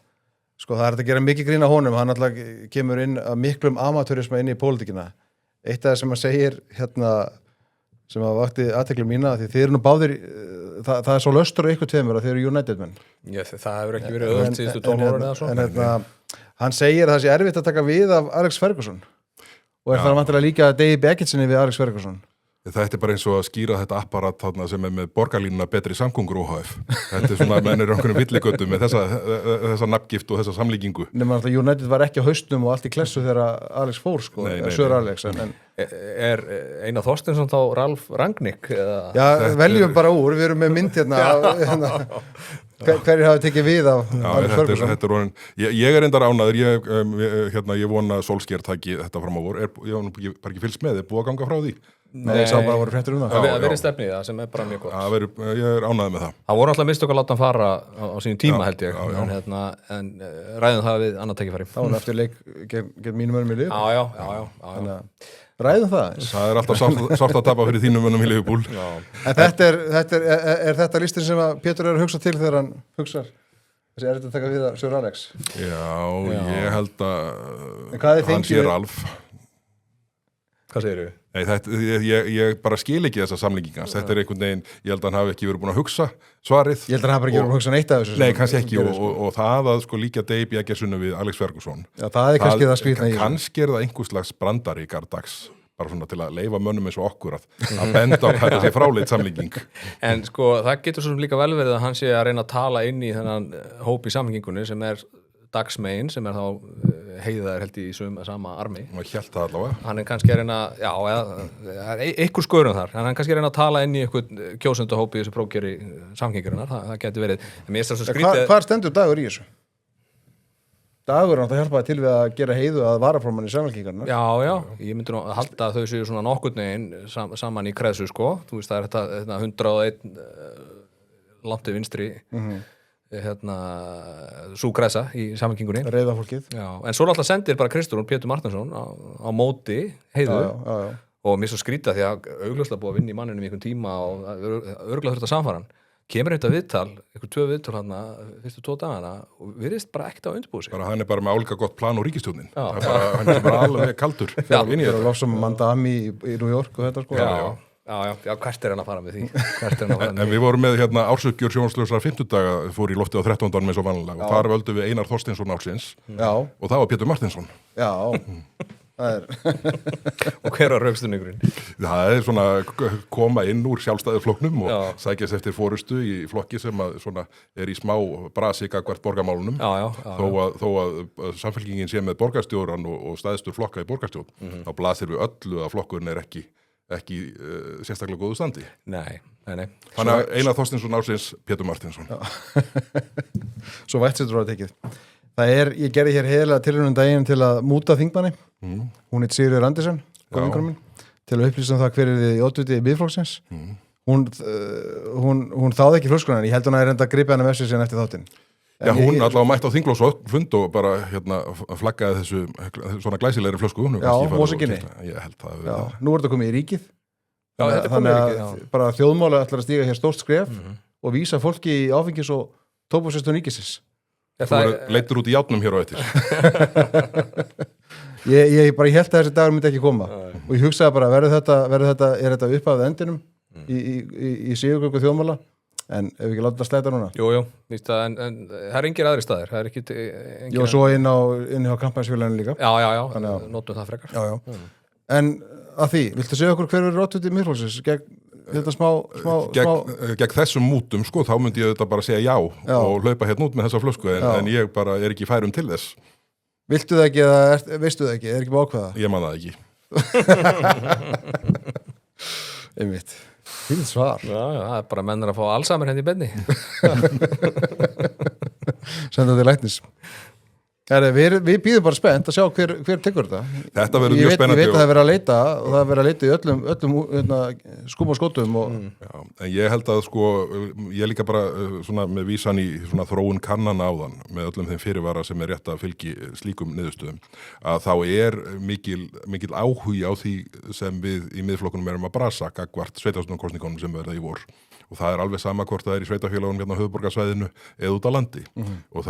sko það er að gera mikið grín á honum, hann náttúrulega kemur inn að miklum amateurisma inn í pólitíkina. Eitt af það sem hann segir sem að vakti athygli mína því þið eru nú báðir það er svo löstur á ykkur tveimur að þið eru United menn. Það hefur ekki verið öðvöld síðustu 12 ára eða svo. En hann segir að það sé erfitt að taka við af Alex Ferguson og það vantilega líka Dave Becketsinni við Alex Ferguson. Þetta er bara eins og að skýra þetta apparat þarna sem er með borgarlínuna betri samgöngur OHF. Þetta er svona mennir okkur villigötu með þessa nafngift og þessa samlíkingu. Nefnum að United var ekki á haustum og allt í klessu þegar Alex fór, sko. Sör Alex. Er Einar Þorsteinsson þá Ralf Rangnick? Já, veljum bara úr. Við erum með mynd hverjir hafi tekið við af Alex Ferguson. Ég er endar ánaður. Ég vona að Solskjær taki þetta fram á vor. Ég hef bara ekki fylgst með. Er búið að ganga frá því? Nei, ég sá bara voru fréttir það. Það verið stefnið það sem er bara mjög gott. Ég er ánægður með það. Það voru alltaf mistök að láta hann fara á sínum tíma held ég, en ræðum það við annað tækifæri. Það var eftir leik gegn mínum mönnum í Liverpool. Já. Ræðum það. Það er alltaf sárt að tapa fyrir þínum mönnum í Liverpool. En er þetta listin sem að Pétur er að hugsa til þegar hann hugsar? Þessi er þetta að taka við að Sör Alex? Já, ég held að hann sé Ralf. Hvað segirðu? Nei, ég bara skil ekki þessa samlíkingans. Þetta er einhvern veginn, ég held að hann hafi ekki verið búin að hugsa svarið. Ég held að hann hafi ekki verið búin að hugsa neitt af þessu. Nei, kannski ekki og það að sko líka Dave Becketsinni við Alex Ferguson. Já, það er kannski það skrýtna í. Kannski er það einhvers slags brandari gardags, bara svona til að leyfa mönnum eins og okkur að benda á þetta sé fráleit samlíking. En sko, það getur svo sem líka vel verið að hann sé að reyna að tala inn í þennan hóp í samlíkingunni sem er dagsmegin sem er þá heiðaður held í sama armi. Og hélt það allavega. Hann er kannski að reyna, einhver skörun þar, hann er kannski að reyna að tala inn í einhvern kjósendahópi í þessu prófkjöri samgengurinnar, það getur verið. Hvað stendur Dagur í þessu? Dagur náttúrulega hjálpaði til við að gera Heiðu að varaformann í Samfylkingarinnar. Já, ég myndi nú að halda að þau séu svona nokkurn veginn saman í kreðsu, sko. Þú veist, það er þetta 101 langt til vinstri, sú kreðsa í Samfylkingunni. Reiða fólkið. Já, en svo náttúrulega sendir bara Kristrún Pétur Martinsson á móti Heiðu. Já. Og mér svo skrýta því að augljóslega búið að vinna í manninum í einhvern tíma og örgulega þurft að samfara hann. Kemur þetta viðtal, einhver 2 viðtal hann fyrstu 2 dagana og virðist bara ekkert að undirbúið sig. Bara hann bara með álíka gott plan og ríkisstjórnin. Hann bara alveg kaldur. Fyrir að lofsa Mandami í New York og þetta, sko. Já, hvert er hann að fara með því? En við vorum með ársökjur sjónvarslausra 50 daga, fór í lofti á 13. eins og vanlega og þar völdum við Einar Þorsteinsson ársins og það var Pétur Martinsson. Já, það er. Og hver var rökstuðningurinn? Það er svona koma inn úr sjálfstæðisflokknum og sækjast eftir forystu í flokki sem er í smá brasi gagnvart borgarmálunum. Þó að Samfylkingin sé með borgarstjóran og stæðstur flokka í borgarstjórn, þá blasir við öllu að flokkurinn er ekki sérstaklega góðu standi. Nei. Þannig að Einar Þorsteinsson ársins Pétur Martinsson. Svo vætsettur á að tekið. Ég gerði hér heiðilega tilraunum daginn til að múta þingmanni. Hún heit Sigríður Andersen, góðvinkonum mín, til að upplýsa það hver í oddviti Miðflokksins. Hún þáði ekki flöskuna, en ég held hún að reynda að gripa hana með sér síðan eftir þáttinn. Já, hún allavega mætti á þinglóksfund og bara flaggaði þessu svona glæsilegri flösku. Já, mósakinni. Ég held það. Já, nú er þetta komið í ríkið. Já, þetta er komið í ríkið, já. Bara þjóðmála ætlar að stíga hér stórt skref og vísa fólki í áfengis- og tóbaksverslun ríkisins. Þú leittur út í játnum hér á eftir. Ég bara hélt að þessi dagur myndi ekki koma og ég hugsaði bara, er þetta uppafið endinum í sigurgöngu þjóðmála, en ef við ekki láta þetta slæta núna. Jú, víst það, en það er engir aðri staðir, það er ekki engir... Jú, svo inn á kampansfélaginu líka. Já, notum það frekar. Já. En að því, viltu segja okkur hver verður oddviti Miðflokksins gegn þetta smá... Gegn þessum mútum, sko, þá myndi ég þetta bara segja já og hlaupa hérna út með þessa flösku, en ég bara er ekki færum til þess. Viltu það ekki eða veistu það ekki? Er ekki búið ákveða? Ég man það ekki. Einmitt. Fínt svar. Já, það er bara mennir að fá Alzheimer henni í benni. Senda til læknis. Við býðum bara spennt að sjá hver tekur þetta. Þetta verður mjög spennandi. Ég veit að það er verið að leita og það er verið að leita í öllum skúm og skotum. Já, en ég held að sko, ég líka bara svona með vísan í svona þróun kannana áðan með öllum þeim fyrirvara sem er rétt að fylgi slíkum niðurstöðum, að þá er mikil áhugi á því sem við í miðflokkunum erum að brasa gagnvart sveitarstjórnarkosningunum sem verða í vor. Og það er alveg sama hvort það er í sveitarfélögunum hérna á höfuðborgarsvæðinu eða út á landi. Og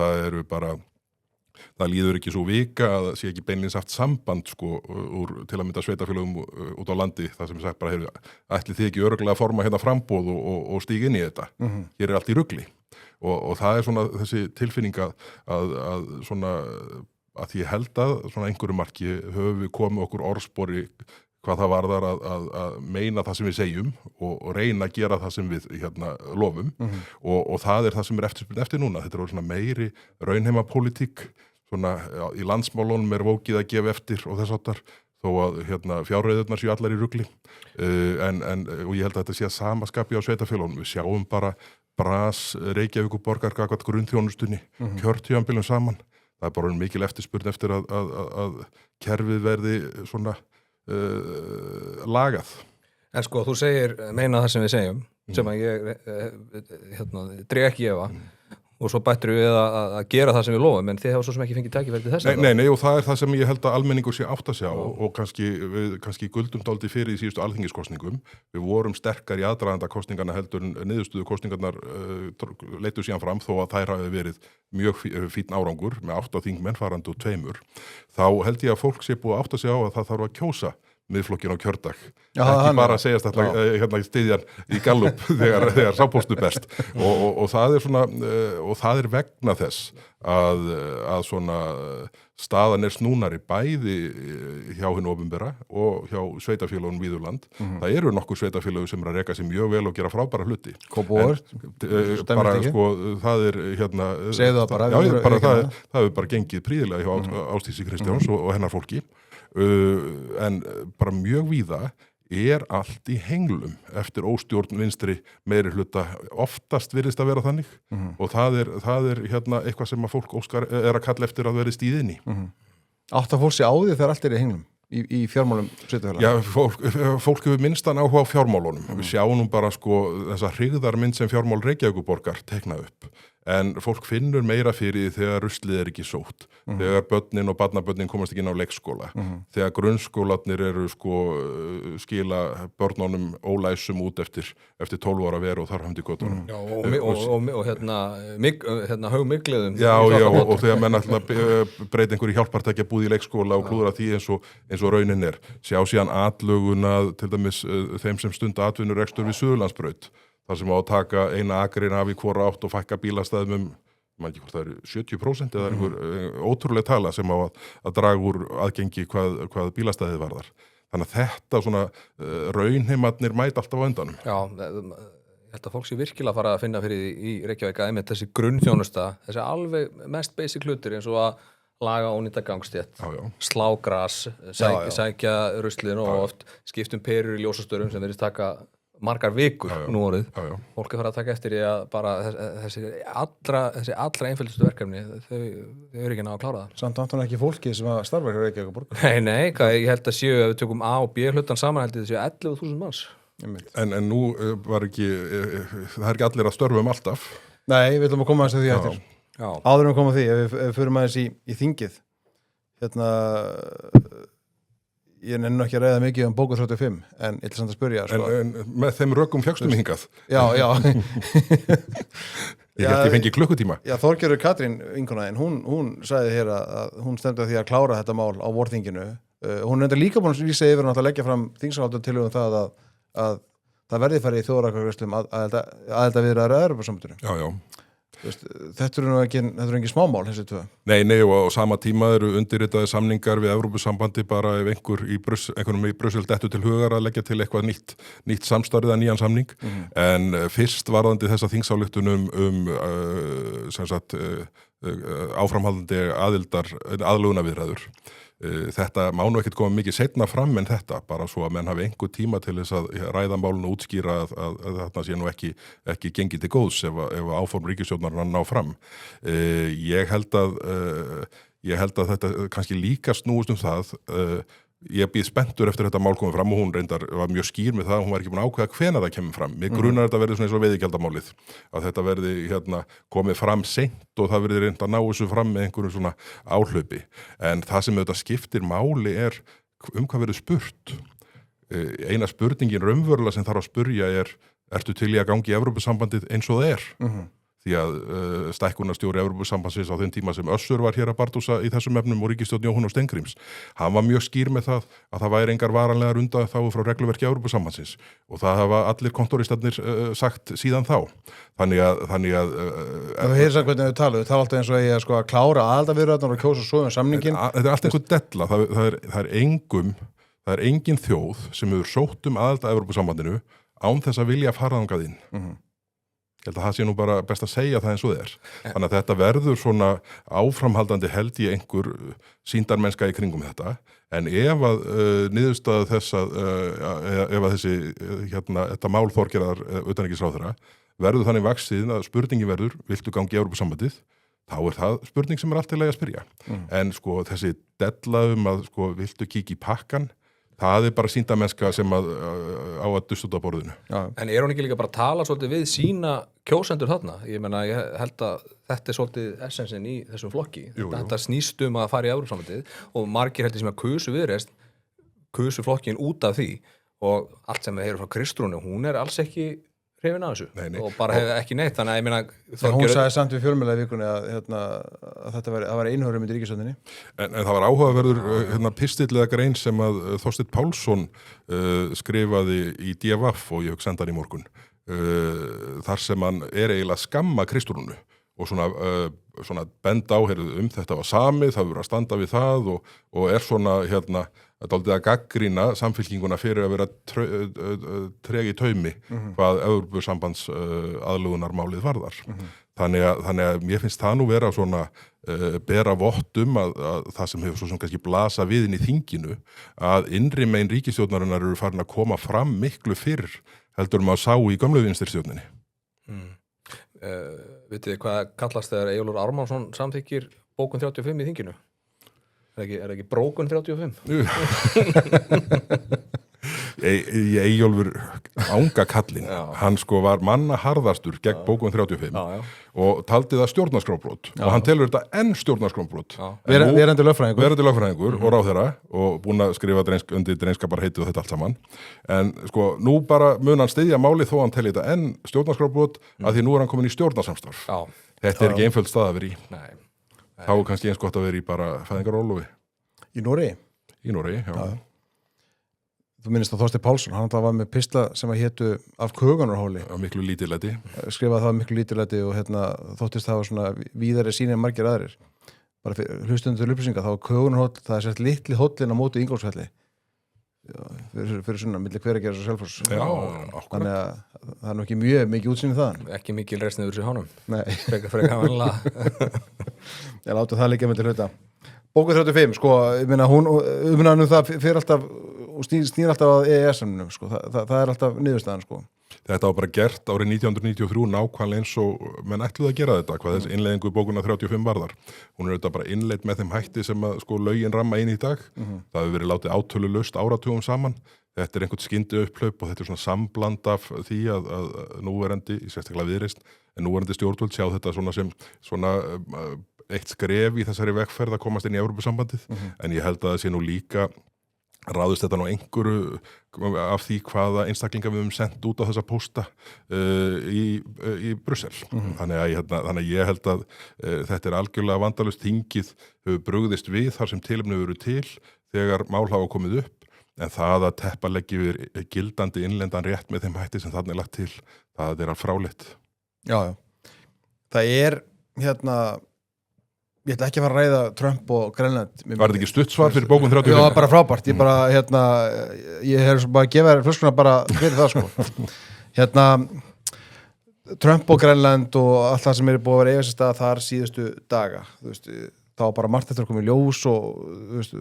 það líður ekki svo vika að það sé ekki beinlins haft samband sko úr til að mynda sveitarfélögum út á landi, það sem er sagt bara ætli þið ekki örugglega að forma hérna framboð og stíga inn í þetta. Hér er allt í rugli og það er svona þessi tilfinning að svona að ég held að svona einhverju marki höfum við komið okkur orðspori hvað það varðar að meina það sem við segjum og reyna að gera það sem við lofum og það er það sem er eftir núna. Þetta er svona meiri raunheimapólitík, svona í landsmálunum er vókið að gefa eftir og þess áttar þó að fjárreiðurnar séu allar í rugli og ég held að þetta sé að sama skapi á sveitarfélögunum. Við sjáum bara bras Reykjavíkurborgar gagnvart grunnþjónustunni, kjörtímabilum saman. Það er bara mikil eftirspurn eftir að kerfið verði svona lagað. En sko, þú segir meina það sem við segjum sem að ég dreg ekki efa og svo bættir við að gera það sem við lofum, en þið hafa svo sem ekki fengið tækifæri til þess. Nei, og það er það sem ég held að almenningur sé átt að sjá og kannski guldum dálítið fyrir í síðustu alþingiskosningum. Við vorum sterkar í aðdraganda kosningarna heldur en niðurstöðu kosningarnar leiddu síðan fram þó að þær hafi verið mjög fínn árangur með 8 þingmenn farandi úr 2. Þá held ég að fólk sé búið að átta sig á að það þarf að kjósa miðflokkin á kjördag. Ekki bara að segjast þetta stiðjan í Gallup þegar sápóstu best og það er svona og það er vegna þess að svona staðan er snúnari bæði hjá hinu opinbera og hjá sveitarfélögunum víðurland. Það eru nokkur sveitarfélög sem er að reka sig mjög vel og gera frábæra hluti. Kópavogur? Bara sko, það er segðu það bara. Já, það hefur bara gengið prýðilega hjá Ásdísi Kristjáns og hennar fólki. En bara mjög víða allt í henglum eftir óstjórn vinstri meiri hluta, oftast virðist að vera þannig og það er hérna eitthvað sem að fólk óskar að kalla eftir að vera stíðinni. Átt að fólk sé á því þegar allt í henglum í fjármálum sveitarfélaga? Já, fólk hefur minnstan áhuga á fjármálunum. Við sjáum nú bara þessa hryggðarmynd sem fjármál Reykjavíkurborgar teikna upp. En fólk finnur meira fyrir því þegar ruslið er ekki sótt, þegar börnin og barnabörnin komast ekki inn á leikskóla, þegar grunnskólarnir eru skila börnunum ólæsum út eftir 12 ára veru og þar höfndi göttunum. Já, og hérna haugmyggliðum. Já, og þegar menn alltaf breyta einhverju hjálpartækja búð í leikskóla og klúðra því eins og raunin er. Sjá síðan atlöguna til dæmis þeim sem stunda atvinnurekstur við Suðurlandsbraut. Það sem á að taka eina akrein af í hvora átt og fækka bílastæðum maður ekki hvort það eru 70% eða einhver ótrúlega tala sem á að draga úr aðgengi hvað bílastæðið varðar. Þannig að þetta svona raunheimarnir mæta alltaf á endanum. Já, ég held að fólk sé virkilega að fara að finna fyrir í Reykjavík að einmitt þessi grunnþjónusta, þessi alveg mest basic hlutir eins og að laga ónýta gangstétt, slá gras, sækja ruslin og oft skiptum perur í ljósastörum sem verðist taka margar vikur nú orðið. Fólk er farið að taka eftir í að bara þessi allra einföldustu verkefni þau eru ekki ná að klára það. Samt vantar ekki fólki sem að starfa hjá Reykjavíkurborg. Nei, ég held að séu ef við tökum A og B hlutan saman held ég að séu 11.000 manns. En nú var ekki það er ekki allir að störfum alltaf. Nei, við ætlum að koma aðeins að því eftir. Áður að koma að því, ef við förum aðeins í þingið. Hérna ég nenni ekki að ræða mikið bóku 35, en ég ætla samt að spyrja. En með þeim rökum fékkstu mig hingað? Já. Ég held ég fengi klukkutíma. Já, Þorgerður Katrín vinkonaðin, hún sagði hér að hún stemdi að því að klára þetta mál á vorþinginu. Hún er enda líka búin að vísa yfir að leggja fram þingsályktun það að það verði farið í þjóðaratkvæðagreiðslu aðildarviðræður að Evrópusambandinu. Já. Þetta eru engin smámál þessi tvö. Nei, og á sama tíma eru undirritaði samningar við Evrópusambandi bara ef einhvernum í Brussel dettur til hugar að leggja til eitthvað nýtt samstarfið að nýjan samning. En fyrst varðandi þessa þingsályktun áframhaldandi aðlögunarviðræður. Þetta má nú ekkert koma mikið seinna fram en þetta, bara svo að menn hafi einhver tíma til þess að ræða málun og útskýra að þarna sé nú ekki gengið til góðs ef áform ríkisstjórnarinnar ná fram. Ég held að þetta kannski líka snúist það. Ég býð spenntur eftir þetta mál komið fram og hún reyndar var mjög skýr með það, hún var ekki búin að ákveða hvenær það kemur fram. Mig grunar þetta verði svona eins og veiðigjaldamálið, að þetta verði komið fram seint og það verði reynd að ná þessu fram með einhverjum svona áhlaupi. En það sem auðvitað skiptir máli er hvað verður spurt. Eina spurningin raunverulega sem þarf að spurja ertu til í að gangi í Evrópusambandið eins og það er? Því að stækkunarstjóri Evrópusambandsins á þeim tíma sem Össur var hér að bardúsa í þessum efnum og ríkisstjórn Jóhann Steingríms. Hann var mjög skýr með það að það væri engar varanlegar undanþágur frá regluverki Evrópusambandsins og það hafa allir kontóristarnir sagt síðan þá. Þannig að þú heyrir samt hvernig þau tala alltaf eins og að klára aðildarviðræðurnar og kjósa svo samninginn. Þetta er allt einhver della. Það er engin þjóð sem hefur sótt aðild að Evrópusambandinu án þess að vilja fara þangað inn. Ég held að það sé nú bara best að segja það eins og það er. Þannig að þetta verður svona áframhaldandi held í einhver sýndarmennska í kringum þetta. En ef að niðurstaða þess ef að þetta mál Þorgerðar utanríkisráðherra verður þannig vaxið að spurningin verður, viltu gangi í Evrópusambandið? Þá er það spurning sem allt í lagi að spyrja. En þessi della að viltu kíkja í pakkan? Það er bara sýndarmennska sem á að dusta út á borðinu. En er hún ekki líka bara að tala svolítið við sína kjósendur þarna? Ég held að þetta er svolítið essensin í þessum flokki. Þetta snýst að fara í Evrópusambandið og margir heldur sem að kusu flokkin út af því og allt sem við heyrum frá Kristrúnu, hún er alls ekki hrifin af þessu. Nei. Og bara hefur ekki neitt. Þannig að hún sagði samt við fjölmiðla í vikunni að þetta var einhverjum í ríkisstjórninni. En það var áhugaverður pistill eða grein sem að Þorsteinn Pálsson skrifaði í DFF og ég senda hann í morgun. Þar sem hann eiginlega skamma Kristrúnu og svona bend á, heyrðu, þetta var samið, það verður að standa við það og er svona, dálítið að gaggrýna samfylkinguna fyrir að vera treg í taumi hvað Evrópusambands aðlögunarmálið varðar. Þannig að mér finnst það nú vera svona bera vottum að það sem hefur svo sem kannski blasa við inn í þinginu að innri megin ríkisstjórnarinnar eru farin að koma fram miklu fyrr heldur maður sá í gömlu vinstristjórninni. Vitið þið hvað kallast þegar Eyjólfur Ármannsson samþykkir bókun 35 í þinginu? Er ekki brókun 35? Eyjólfur ánga kallinn, hann sko var manna harðastur gegn bókun 35 og taldi það stjórnarskrárbrot og hann telur þetta enn stjórnarskrárbrot. Verandi lögfræðingur og ráðherra og búinn að skrifa undir drengskaparheitið og þetta allt saman. En sko nú bara mun hann styðja málið þó hann telli þetta enn stjórnarskrárbrot að því nú er hann komin í stjórnarsamstarf. Þetta er ekki einföld stað að vera í. Nei. Þá er kannski eins gott að vera í bara fæðingarólofi. Í Noregi? Í Noregi, já. Þú minnist að Þorsteinn Pálsson, hann var með pistla sem að hétu Af kögunarhóli. Á miklu lítillæti. Skrifaði það miklu lítillæti og þóttist það var svona víðari sýni en margir aðrir. Bara hlustundur upplýsinga, þá var kögunarhóll, það er sett litli hóllin á móti Ingólfsfelli. Fyrir svona, milli Hveragerðis og Selfoss. Já, þannig að það er nú ekki mjög mikið útsýni þaðan. Ekki mikil resniður sér hánum. Nei. Frekar vanlega. Ég láta það líka með til hluta. Bókun 35, sko, ég meina hún umræðan það fyrir alltaf og snýr alltaf að EES-samningnum, sko, það er alltaf niðurstaðan, sko. Þetta var bara gert árið 1993 nákvæmlega eins og menn ætluðu að gera þetta, hvað þessi innleiðingu bókuna 35 varðar. Hún er þetta bara innleidd með þeim hætti sem að sko lögin ramma inn í dag. Það hefur verið látið átölulaust áratugum saman. Þetta er einhvern skyndi upphlaup og þetta er svona sambland af því að núverandi, sérstaklega Viðreisn, en núverandi stjórnvöld sjá þetta svona sem svona eitt skref í þessari vegferð að komast inn í Evrópusambandið, en ég held að það sé nú líka ráðist þetta nú einhverju af því hvaða einstaklinga við höfum sendt út á þessa pósta í Brussel. Þannig að ég held að þetta er algjörlega vandalaust. Þingið hefur brugðist við þar sem tilefni eru til þegar mál hafa komið upp, en það að teppa leggi við gildandi innlendan rétt með þeim hætti sem þarna er lagt til, það er allt fráleitt. Já. Það er ég ætla ekki að fara að ræða Trump og Grænland. Var þetta ekki stuttsvar fyrir bókun 35? Já, bara frábært. Ég bara, ég hef bara að gefa þér flöskuna bara fyrir það, sko. Trump og Grænland og allt það sem er búið að vera eiga sér stað þar síðustu daga. Þú veist, þá var margt eftir að koma í ljós og, þú veist,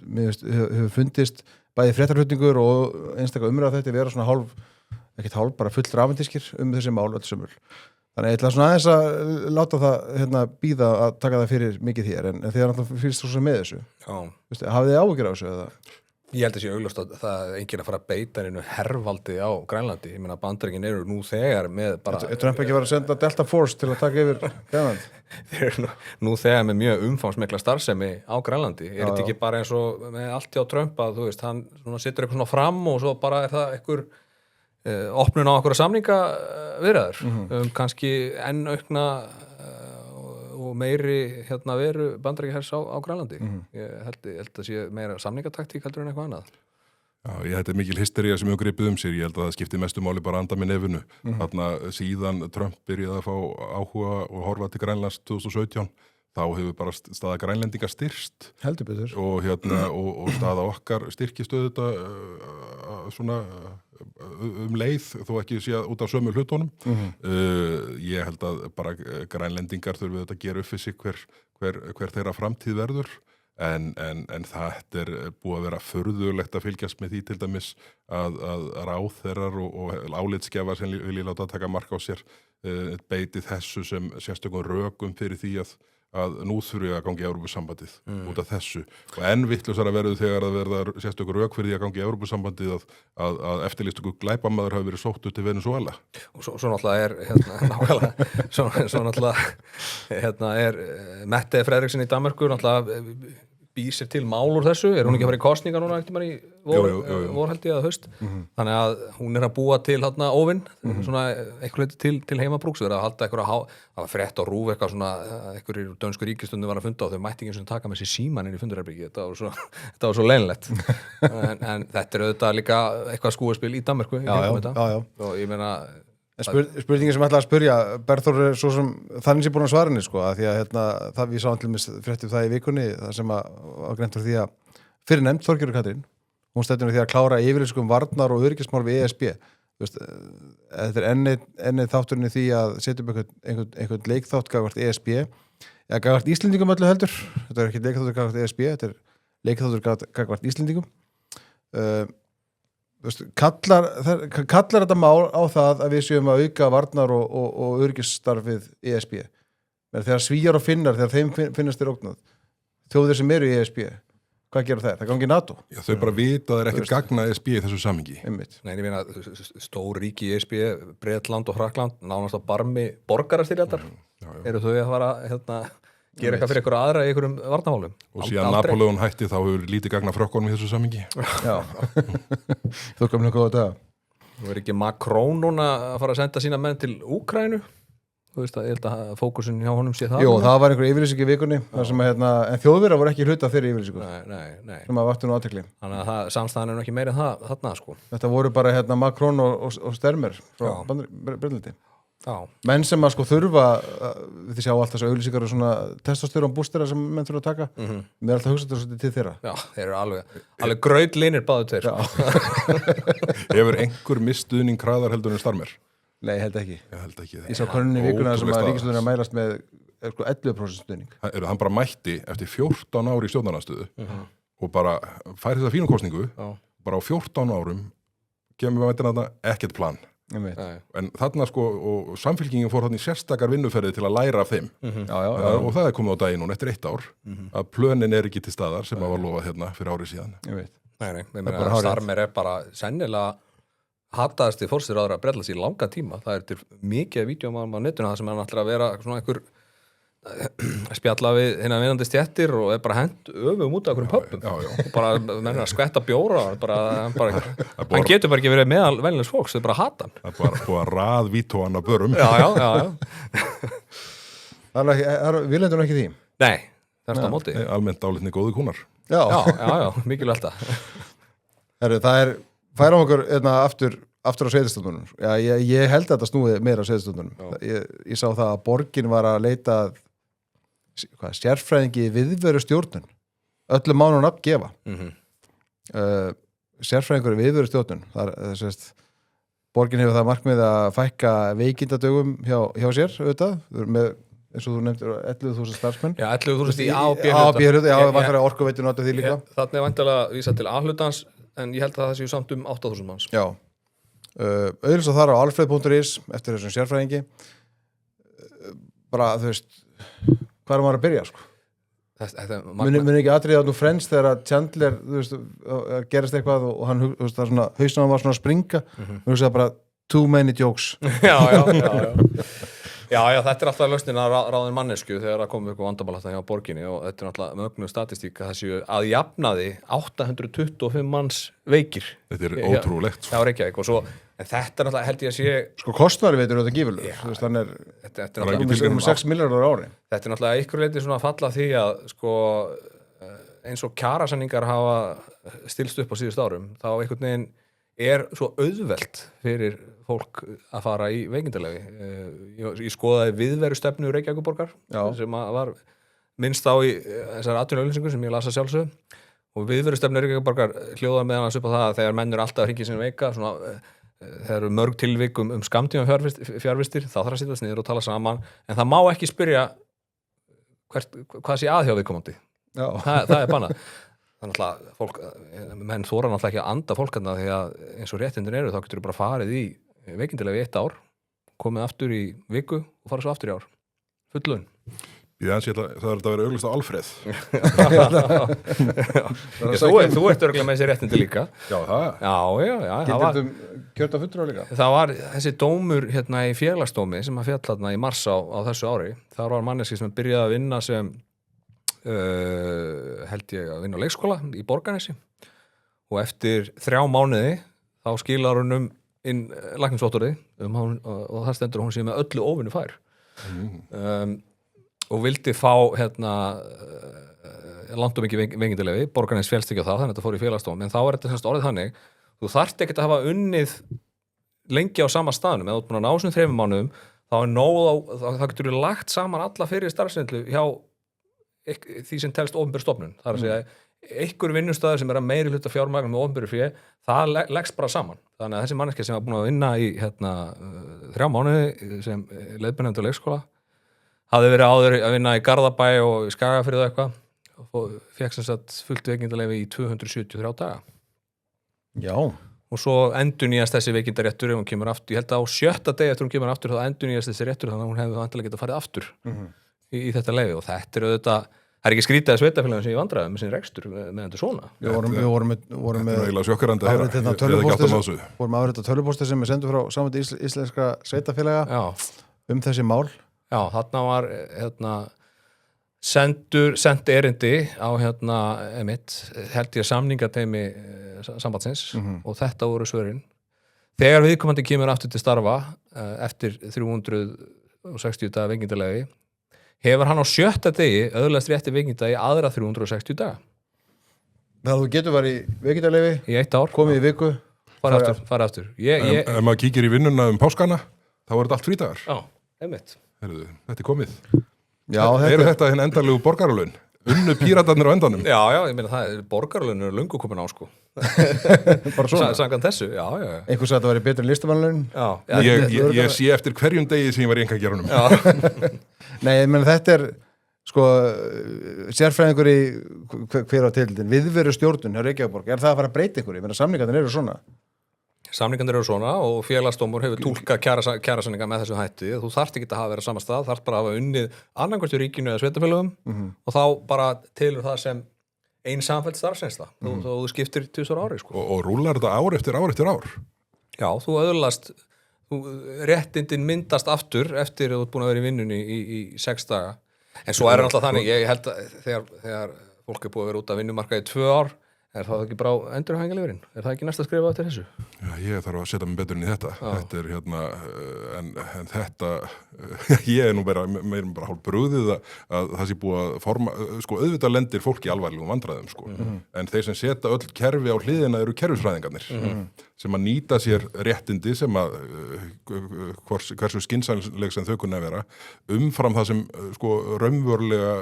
mér hefur fundist bæði fréttarflutningur og einstaka umræða þetta vera svona bara full rafindískir þessi mál öll sömul. Þannig ég ætla svona aðeins að láta það býða að taka það fyrir mikið þér, en þið náttúrulega fyrst svo með þessu. Já. Vistu, hafið þið áhyggjur á þessu eða? Ég held að sé augljóst að það er enginn að fara að beita einu hervaldi á Grænlandi. Ég meina Bandaríkin eru nú þegar með bara... Er Trump ekki verið að senda Delta Force til að taka yfir Grænland? Þeir eru nú þegar með mjög umfangsmikla starfsemi á Grænlandi. Er þetta ekki bara eins og með allt hjá Trump að þú veist, hann situr eitthvað svona fram og svo bara er það einhver opnun á einhverja samninga viðræður kannski enn aukna og meiri veru Bandaríkjahers á Grænlandi. Ég held að sé meira samningataktík heldur en eitthvað annað. Já, þetta er mikil hystería sem hefur gripið sér. Ég held að það skipti mestu máli bara að anda með nefinu. Þarna síðan Trump byrjaði að fá áhuga og horfa til Grænlands 2017, þá hefur bara staða Grænlendinga styrst. Heldur betur. Og staða okkar styrkist auðvitað svona leið, þó ekki sé út af sömu hlutunum. Ég held að bara Grænlendingar þurfi þetta að gera upp fyrir sig hver þeirra framtíð verður, en það er búið að vera furðulegt að fylgjast með því til dæmis að ráðherrar og álitsgjafar sem vilja láta taka mark á sér beiti þessu sem sérstökum rökum fyrir því að nú þurfi að gangi Evrópusambandið út af þessu. Og enn vittlausara verður þegar að verða sérstökur rök fyrir því að gangi Evrópusambandið að eftirlýstöku glæpamaður hafi verið sótt út til Venezuela. Og svo náttúrulega er nákvæmlega, svo náttúrulega er Mette Frederiksen í Danmörku náttúrulega býr sér til mál úr þessu. Er hún ekki að fara í kosningar núna ekkert bara í vor held ég að haust? Þannig að hún er að búa til óvinn, svona eitthvað til heimabrúks, verið að halda eitthvað það var frétt á RÚV eitthvað svona einhverjir dönsku ríkisstundum var að funda og þau mætti ekki taka með sér símann inn í fundarherbyggi. Þetta var svo leinlegt. En þetta er auðvitað líka eitthvað skúaspil í Danmörku. Já. Og ég meina Spurningin sem ég ætla að spyrja, Berþór er svo sem þannig sem búin að svara henni, sko, að því að það við sáum til með fréttum það í vikunni, það sem að greint frá því að fyrir nefnd Þorgerður Katrín, hún stendur því að klára yfirlýsingu varnar og öryggismál við ESB. Þetta er enn þátturinn í því að setja upp einhvern leikþátt gagnvart ESB, eða gagnvart Íslendingum öllu heldur. Þetta er ekki leikþáttur gagnvart ESB, þetta er leikþáttur gagnvart Íslendingum. Kallar þetta mál á það að við séum að auka varnar og öryggisstarfið ESB. Þegar Svíar og Finnar, þegar þeim finnast þeir ógnað, þjóðir sem eru í ESB, hvað gera þær? Það gangi NATO. Já, þau bara vita að það er ekkert gagna ESB í þessu samhengi. Nei, ég meina, stór ríki í ESB, Bretland og Frakland, nánast á barmi borgarastyrjaldar, eru þau að fara gera eitthvað fyrir ykkur aðra í ykkurum varnamálum. Og síðan Napoleon hætti þá hefur lítið gagna frökkunum í þessu samhengi. Já, þú komum nokkuð á þetta. Nú er ekki Macron núna að fara að senda sína menn til Úkraínu? Þú veist að ég held að fókusin hjá honum sé það. Jú, það var einhver yfirlýsing í vikunni, þar sem en Þjóðverjar voru ekki hluta þeirri yfirlýsingu. Nei. Sem að vakti nú athygli. Þannig að samstæðan er ekki meira en það þarna, sko. Þetta voru bara Macron og Stemmer frá Bretlandi. Já. Menn sem að sko þurfa, þið sjá alltaf þessu auglýsingar og svona testosterón bústera sem menn þurfa að taka, mér er alltaf hugsað þetta til þeirra. Já, þeir eru alveg grautlinir báðu tveir. Hefur einhver misstuðning hraðar heldur en Starmer? Nei, held ekki. Ég sá könnunin í vikuna sem að ríkisstjórnin er að mælast með 11% stuðning. Hann bara mætti eftir 14 ári í stjórnarandstöðu og bara fær þessa fínu kosningu, bara á 14 árum kemur við að ekkert plan. En þarna sko, og samfylkingin fór þarna í sérstakar vinnuferði til að læra af þeim og það er komið á daginn núna eftir 1 ár að plönin er ekki til staðar sem að var lofað hérna fyrir árið síðan. Nei, Starmer er bara sennilega hataðasti forsætisráðherra Bretlands í langa tíma. Það er til mikið vídeóm á netinu það sem er náttúrulega að vera svona einhver spjalla við hérna vinnandi stjettir og er bara hent öfum út af einhverjum pöppum og bara mennir að skvetta bjóra hann getur bara ekki verið meðal venjulegs fólks, þau bara hata hann. Það er bara búið að raðvítóa hann að börum. Já. Við lendum ekki því? Nei, það er á móti. Almennt álitni góðu kúnar. Já, mikilvægt það. Það færum okkur aftur á sveitarstjórnunum. Já, ég held að þetta snúið meira á sveitarstjórnunum. Ég sá það að borgin var að leita sérfræðingi viðveru stjórnun. Öllum má nú nafn gefa. Sérfræðingur viðveru stjórnun. Borgin hefur það markmið að fækka veikindadögum hjá sér, auðvitað. Með, eins og þú nefndir, 11.000 starfsmenn. Já, 11.000 í A og B-hluta. Já, það var orkuveitun og því líka. Þannig er væntanlega vísað til A-hlutans, en ég held að það séu samt 8.000 manns. Já. Auðvitað svo þar á alfreð.is eftir þessum sérfræðingi. Bara, þú veist, hvað er maður að byrja, sko? Muni ekki atriða nú Friends þegar að Chandler, þú veist, gerist eitthvað og hann, þú veist, það svona, hausnum var svona að springa og þú veist, bara too many jokes. Já, þetta er alltaf lausnin að ráðin mannesku þegar það komið eitthvað vandamál hjá borginni og þetta er alltaf mögnuð statistík að það séu að jafnaði 825 manns veikir. Þetta er ótrúlegt. Það var ekki eitthvað og svo, en þetta er alltaf held ég að sé... Sko kostnari veitur þetta gífurlegur, þú veist, þannig er 6 milljarðar á ári. Þetta er náttúrulega ykkur leiti svona að falla því að sko eins og kjarasamningar hafa stilst upp á síðust árum, þá einhvern veginn er svo auðvelt fyrir fólk að fara í veikindaleyfi. Ég skoðaði viðverustefnu Reykjavíkurborgar sem var minnst á í þessari atvinnuauglýsingu sem ég las að sjálfsögðu og viðverustefnu Reykjavíkurborgar hljóða meðan að svipa það að þegar menn eru alltaf að hringja sinni veika svona, þeir eru mörg tilvik skammtíma fjarvistir þá þarf að sittast niður og tala saman en það má ekki spyrja hvað sé að hjá viðkomandi. Það er bannað. Þannig að fólk, menn þóra náttúrulega ekki að anda fólk þarna því að eins og réttindin eru þá getur þú bara farið í veikindaleyfi 1 ár, komið aftur í viku og farið svo aftur í ár. Full laun. Það er að vera auglýst á Alfreð. Þú ert örugglega með þessi réttindi líka. Já, það. Já. Gildir kjörta fulltrúa líka? Það var þessi dómur hérna í félagsdómi sem að fjall þarna í mars á þessu ári. Þar var manneski sem byrjaði að vinna sem held ég að vinna á leikskóla í Borgarnesi og eftir 3 mánuði þá skilar hún inn læknisvottorði og það stendur hún sé með öllu óvinnu fær og vildi fá hérna langt og mikið veikindaleyfi, Borgarnes féllst ekki á það þannig að þetta fór í félagsdóm, en þá er þetta semst orðið þannig þú þarft ekkert að hafa unnið lengi á sama staðnum, eða þú ert búin að ná þessum 3 mánuðum, þá er nóg þá getur við lagt saman alla fyrir starfsreynslu hjá því sem telst opinber stofnun. Það er að segja einhver vinnustæður sem er að meiri hluta fjármagn með opinberu fé, það leggst bara saman. Þannig að þessi manneskja sem var búin að vinna í 3 mánuði sem leiðbeinandi á leikskóla hafði verið áður að vinna í Garðabæ og í Skagafirði og eitthvað og fékk sem sagt fullt veikindaleyfi í 273 daga. Já. Og svo endurnýjast þessi veikindaréttur ef hún kemur aftur. Ég held að á 7. degi eftir hún kemur aftur þá endurnýjast þessi réttur þannig að hún hefði vantilega getað farið aftur í þetta leyfi og þetta er auðvitað það er ekki skrítið að sveitafélagum sem ég vandræði með sinni rekstur með þetta svona. Við vorum með eiginlega sjokkerandi að heyra. Vorum afrita tölvupósti sem er sendur frá Sambandi íslenskra sveitafélaga þessi mál. Já, þarna var sent erindi á held ég samningateymi sambandsins og þetta voru svörin. Þegar viðkomandi kemur aftur til starfa eftir 360 daga veikindaleyfi hefur hann á 7. degi öðlast rétti veikinda í aðra 360 daga. Þannig að þú getur verið í veikindaleyfi í 1 ár, komið í viku, farið aftur. Ef maður kíkir í vinnuna páskana, þá er þetta allt frídagar. Já, einmitt. Heyrðu, þetta er komið. Já, þetta hinn endanlegu borgaralaun? Unnu píratarnir á endanum? Já, ég meina það er borgaralaun er löngu komin á sko. Bara svona? Samkvæmt þessu, já. Einhver sagði að það væri betri en listamannalaun? Já. Ég sé eftir hverjum degi sem ég var í einkageranum. Nei, menn þetta er sko sérfræðingur í hver á tildin, viðveru stjórnun hjá Reykjavíkurborg, er það að fara að breyta ykkur? Ég meina samningarnir eru svona. Samningarnir eru svona og félagsdómur hefur túlkað kjarasamninga með þessu hætti. Þú þarft ekki að hafa verið á sama stað, þarft bara að hafa unnið annarkvæmst í ríkinu eða sveitarfélögum og þá bara tilur það sem ein samfelld starfsreynsla. Þú skiptir 2 ári sko. Og rúlar þetta ár eftir ár eftir ár? Já, þú öðlast réttindin myndast aftur eftir að þú ert búin að vera í vinnunni í 6 daga. En svo er alltaf þannig, ég held að þegar fólk er búið að vera út að vinnumarkaði 2 ár, er það ekki bara endurhæfingalífurinn? Er það ekki næst að skrifa eftir þessu? Já, ég þarf að setja mig betur inn í þetta. Þetta er en þetta, ég er nú bara hálf brugðið að það sé búið að forma, sko auðvitað lendir fólki alvarlegum vandræðum, sko. En þeir sem setja öll kerfi á hliðina eru kerfisfræðingarnir sem að nýta sér réttindi sem að hversu skynsamleg sem þau kunna vera umfram það sem sko raunverulega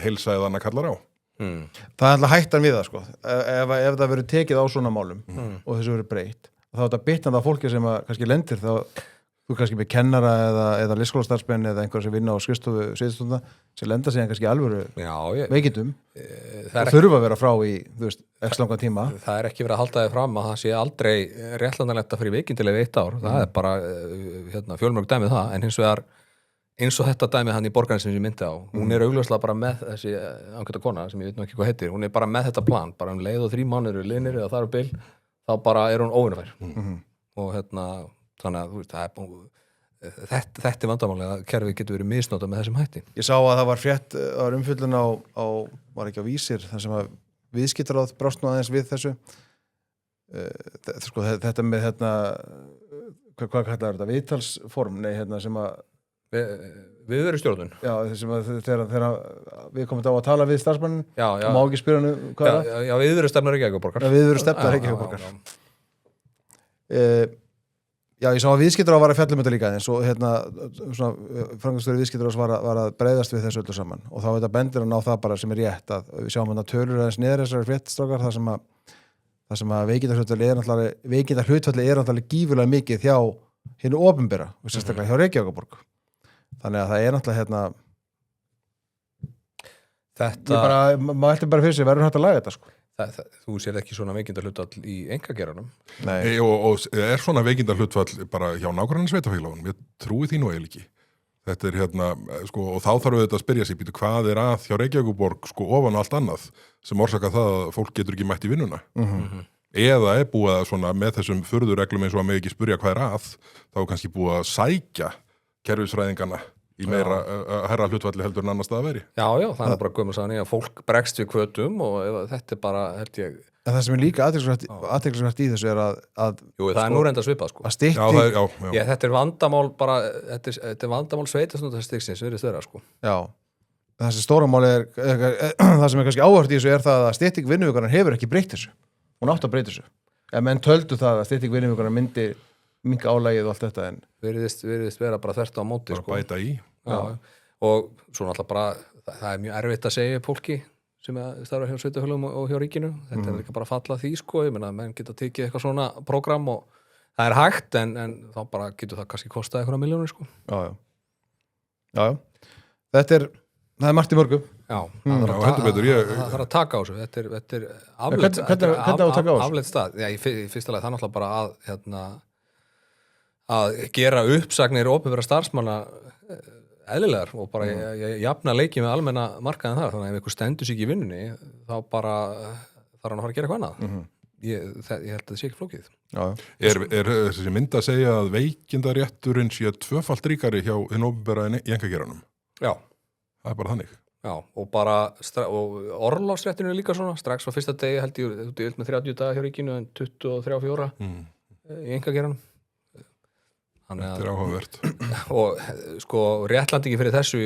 heilsa eða annað kallar á. Það er alltaf hættan við það sko ef það verður tekið á svona málum og þessu verður breytt þá er þetta bitnandi á fólki sem að kannski lendir þá þú kannski með kennara eða leikskólastarfsmenn eða einhver sem vinna á skrifstofu sviðstofna sem lenda sig kannski alvöru veikindum og þurfa að vera frá í x langan tíma. Það er ekki verið að halda þig fram að það sé aldrei réttlandanlegt að fyrir veikindilegi 1 ár. Það er bara fjölmörg dæmið það en hins vegar eins og þetta dæmið hann í borgarinn sem ég myndi á hún er augljóslega bara með þessi ágæta kona sem ég veit nú ekki hvað heitir, hún er bara með þetta plan bara leið og 3 mánuður liðnir eða þar bil þá bara er hún óvinnufær og þannig að það er þetta er vandamálega að kerfið getur verið misnotað með þessum hætti. Ég sá að það var frétt að umfjöllun á var ekki á Vísir þar sem að viðskiptaráð brást nú aðeins við þessu sko þetta með hvað kallar þetta viðtalsform sem að við verið stjórnun. Já, sem að þegar við komum á að tala við starfsmannin og má ekki spyrja hann hvað er það? Já, við verið stefnar Reykjavíkurborgar. Já, við verið stefnar Reykjavíkurborgar. Já, ég sá að viðskiptaráð var að fjalla um þetta líka eins og svona framkvæmdastjóri viðskiptaráðs var að breiðast við þessu öllu saman og þá þetta bendir hann á það bara sem er rétt að við sjáum hann að tölur aðeins niður þessari fréttstrákar þar sem að veikindahlutfalli er náttúrulega gífurlega mikið hjá hinu opinbera og sérstaklega hjá Reykjavíkurborg. Þannig að það er náttúrulega maður ætti bara fyrir sig verður hægt að laga þetta sko. Þú sér ekki svona veikindahlutfall í einkageranum? Nei. Og er svona veikindahlutfall bara hjá nágrannar sveitafélagunum? Ég trúi því nú eiginlega ekki. Þetta er sko, og þá þarf við að spyrja sig, hvað er að hjá Reykjavíkurborg sko ofan allt annað sem orsaka það að fólk getur ekki mætt í vinnuna? Eða er búið að svona með þessum furðureglum eins og að mig ekki spyrja hvað er að, þá er kannski búið að sækja kerfisfræðingarna í meira herra hlutfalli heldur en annars það að veri. Já, það er bara gömur sagði að fólk bregst við hvötum og þetta er bara, held ég... En það sem er líka athyglisvert í þessu er að Jú, það er nú reynda svipað, sko. Að stytting... Já, þetta er vandamál bara, þetta er vandamál sveitarstjórnarstigsins, virðist vera, sko. Já, þessi stóra máli það sem er kannski áhört í þessu er það að stytting vinnuvikunnar hefur ekki breytt þessu. Hún átt að breyta þessu. menn töldu það að stytting vinnuvikuna myndi minka álægið og allt þetta en virðist vera bara þvert á móti bara bæta í. Já. Og svo náttúrulega bara það er mjög erfitt að segja fólki sem starfa hjá sveitafélögum og hjá ríkinu þetta er líka bara að falla því sko ég meina menn geta tekið eitthvað svona prógram og það er hægt en þá bara getur það kannski kostað eitthvað milljónir sko já. Það er margt í mörgu Já, heldur betur, það þarf að taka á þessu þetta er afleitt stað Já, í fyrsta lagi það er náttúrulega bara að gera uppsagnir opinbera starfsmanna eðlilegar og bara jafna leiki með almenna markaðin þar þannig að ef einhver stendur sig ekki í vinnunni þá bara þarf hann að fara að gera eitthvað annað ég held að það sé ekki flókið Er þessi mynd að segja að veikindarétturinn sé tvöfalt ríkari hjá hinn opinbera í einkageranum? Já. Það er bara þannig. Já, og bara og orlofsréttinu er líka svona strax á fyrsta degi held ég með 30 daga hjá ríkinu en 23-4 í einkageranum Þetta er áhugavert og sko réttlandingi fyrir þessu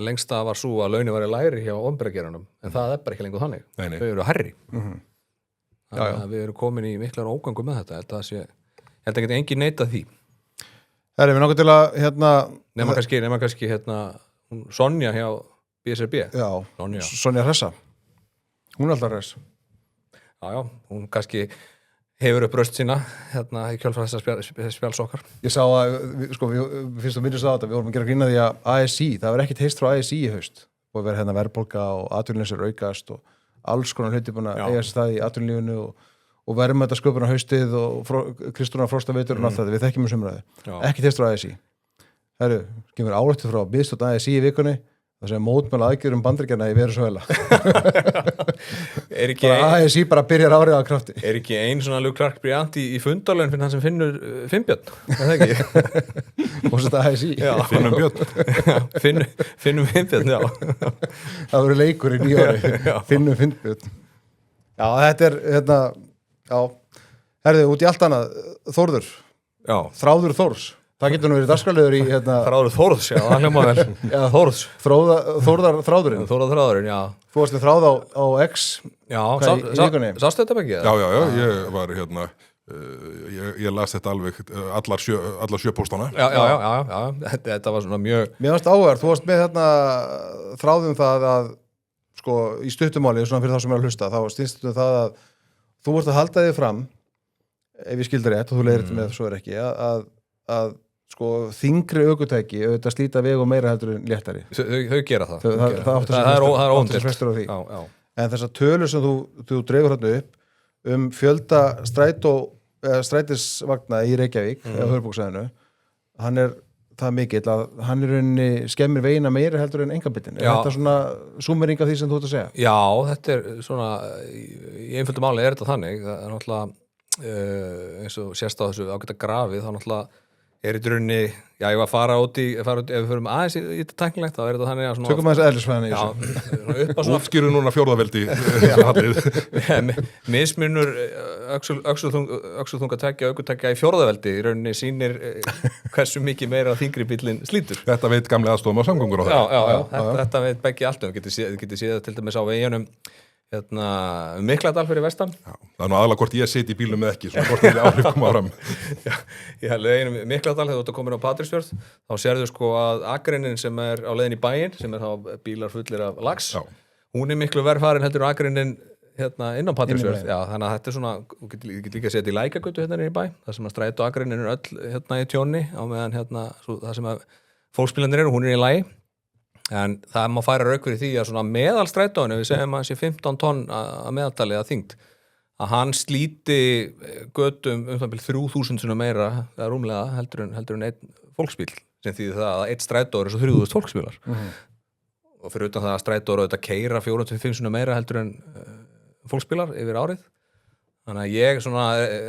lengsta var svo að launin væri lægri hjá opinbera geranum en það er bara ekki lengur þannig þau eru hærri þannig að við erum komin í miklar ógangu með þetta ég held að geta engin neitað því Það við nokkuð til að nema kannski Sonja hjá BSRB Já, Sonja Hressa hún er alltaf hress Já, hún kannski hefur upp röst sína í kjölfar þessa spjáls okkar Ég sá að, sko, við finnst að minnast á þetta við vorum að gera grína því að ASI það var ekkit heist frá ASI í haust og verið verðbólga og atvinnuleysi aukast og alls konar hluti búin að eiga sér stað í atvinnulífinu og verðum þetta sköpuna haustið og Kristrúnar Frostaveitur og allt þetta, við þekkjum umræðu ekkit heist frá ASI Herru, kemur álættu frá biðstótt ASI í vikunni það sem mótmæla aðgerðum Bandaríkjanna í Venesúela ASI bara byrjar árið á krafti Er ekki ein svona Luke Clark Brianti í fundarlaun fyrir hann sem finnur Finnbjörn er það ekki? og þetta ASI Finnum Björn Finnum Finnbjörn, já Það verður leikur í 9 ári Finnum Finnbjörn Já, þetta er herðu, út í allt annað Þórður, Þráður Þórs Það getur nú verið dagskrárliður í Þráður Þórðs, já, það hljóma vel Þórðs Þráðurinn Þórðurinn, já Þú varst við Þráð á X Já, sástu þetta ekki? Já, ég var ég las þetta alveg allar sjö póstana Já, þetta var svona mjög Mér varst áhverð, þú varst með Þráðum það að sko, í stuttumáli, svona fyrir þá sem er að hlusta þá stýnstum það að þú vorst að halda þig fram ef ég skildi rétt og þú leiðir þetta með svo er ekki að sko þyngri ökutæki auðvitað slíta veg og meira heldur en léttari þau gera það það er óndist en þessar tölur sem þú dregur hérna upp fjölda strætisvagna í Reykjavík eða höfuðborgarsvæðinu hann er það mikill að hann er rauninni skemmir vegina meira heldur en engabitin þetta svona súmering af því sem þú ert að segja Já, þetta er svona í einföldu máli er þetta þannig það er náttúrulega eins og sérst á þessu ágæta grafið þá náttúrulega er í drunni, já ég var að fara út ef við förum aðeins í þetta tæknilegt þá er þetta þannig að svona tökum aðeins eðlisfræðina í þessu útskýru núna fjórðaveldi mismunur öxulþunga tækja ökutækja í fjórðaveldi í rauninni sýnir hversu mikið meira þyngri bíllinn slítur Þetta veit gamli aðstofum á samgöngur á það þetta veit beggi allt getið séð til dæmis á veginum Mikladal fyrir vestan Það er nú aðalega hvort ég siti í bílum með ekki svona hvort ég áhrif koma áram Ég held einum Mikladal þegar þú ert að koma inn á Patreksfjörð þá sérðu sko að akreinin sem er á leiðin í bæinn sem er þá bílar fullir af lax hún er miklu verðfarin heldur akreinin inn á Patreksfjörð þannig að þetta er svona þú getur líka að setja í Lækjagötu hérna í bæ það sem að strætó akreinin er öll í tjóni á meðan það sem að fólksbílarnir hún er í lagi en það má færa rauk fyrir því að svona meðalstrætóinu við segjum að það sé 15 tonn að meðaltali að þyngd að hann slíti götum það byrja 3000 sinna meira eða rúmlega heldur en einn fólksbíl sem þýðir það að einn strætó er svo 3000 fólksbílar og fyrir utan það að strætó eru auðvitað keira 4-5 sinna meira heldur en fólksbílar yfir árið þannig að ég svona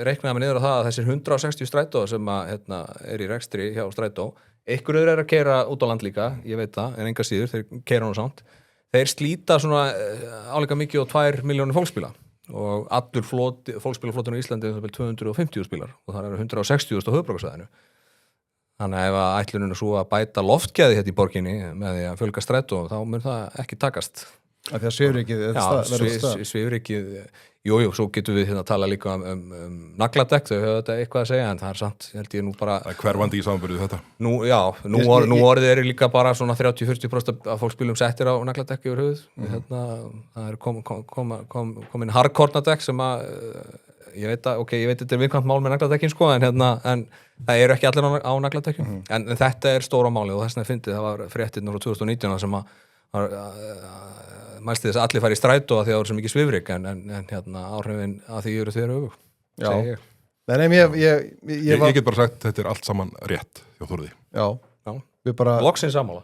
reiknaði mig niður á það að þessir 160 strætó sem að er í rekstri hjá strætó einhverjur er að keyra út á land líka, ég veit það, en enga síður, þeir keyra nú samt. Þeir slíta svona álíka mikið á 2 milljónir fólksbíla og allur fólksbílaflotinn á Íslandi er 250 bílar og það eru 160 á höfuðborgarsvæðinu. Þannig að ef ætlunin er svo að bæta loftgæði hérna í borginni með því að fjölga strætó, þá mun það ekki takast. Af því að svifrykið svifrykið, jú, svo getum við hérna að tala líka um nagladekk, þau höfðu þetta eitthvað að segja, en það er samt, held ég nú bara Það er hverfandi í samanbyrðu þetta. Nú orðið eru líka bara svona 30-40% af fólksbílum settir á nagladekk yfir höfuð, hérna, það er komin hardcore-dekk sem að ég veit þetta er viðkvæmt mál með nagladekkin sko, en það eru ekki allir á nagladekkjum, en þetta er stóra máli og þess vegna fyndið, það var fréttirnar frá 2019 sem mælti þess að allir færi í strætó að því að það voru svo mikið svifryk en hérna áhrifin að því eru þeirra öfug, segi ég. Ég get bara sagt þetta er allt saman rétt hjá Þórði. Já, við bara Loksins sammála.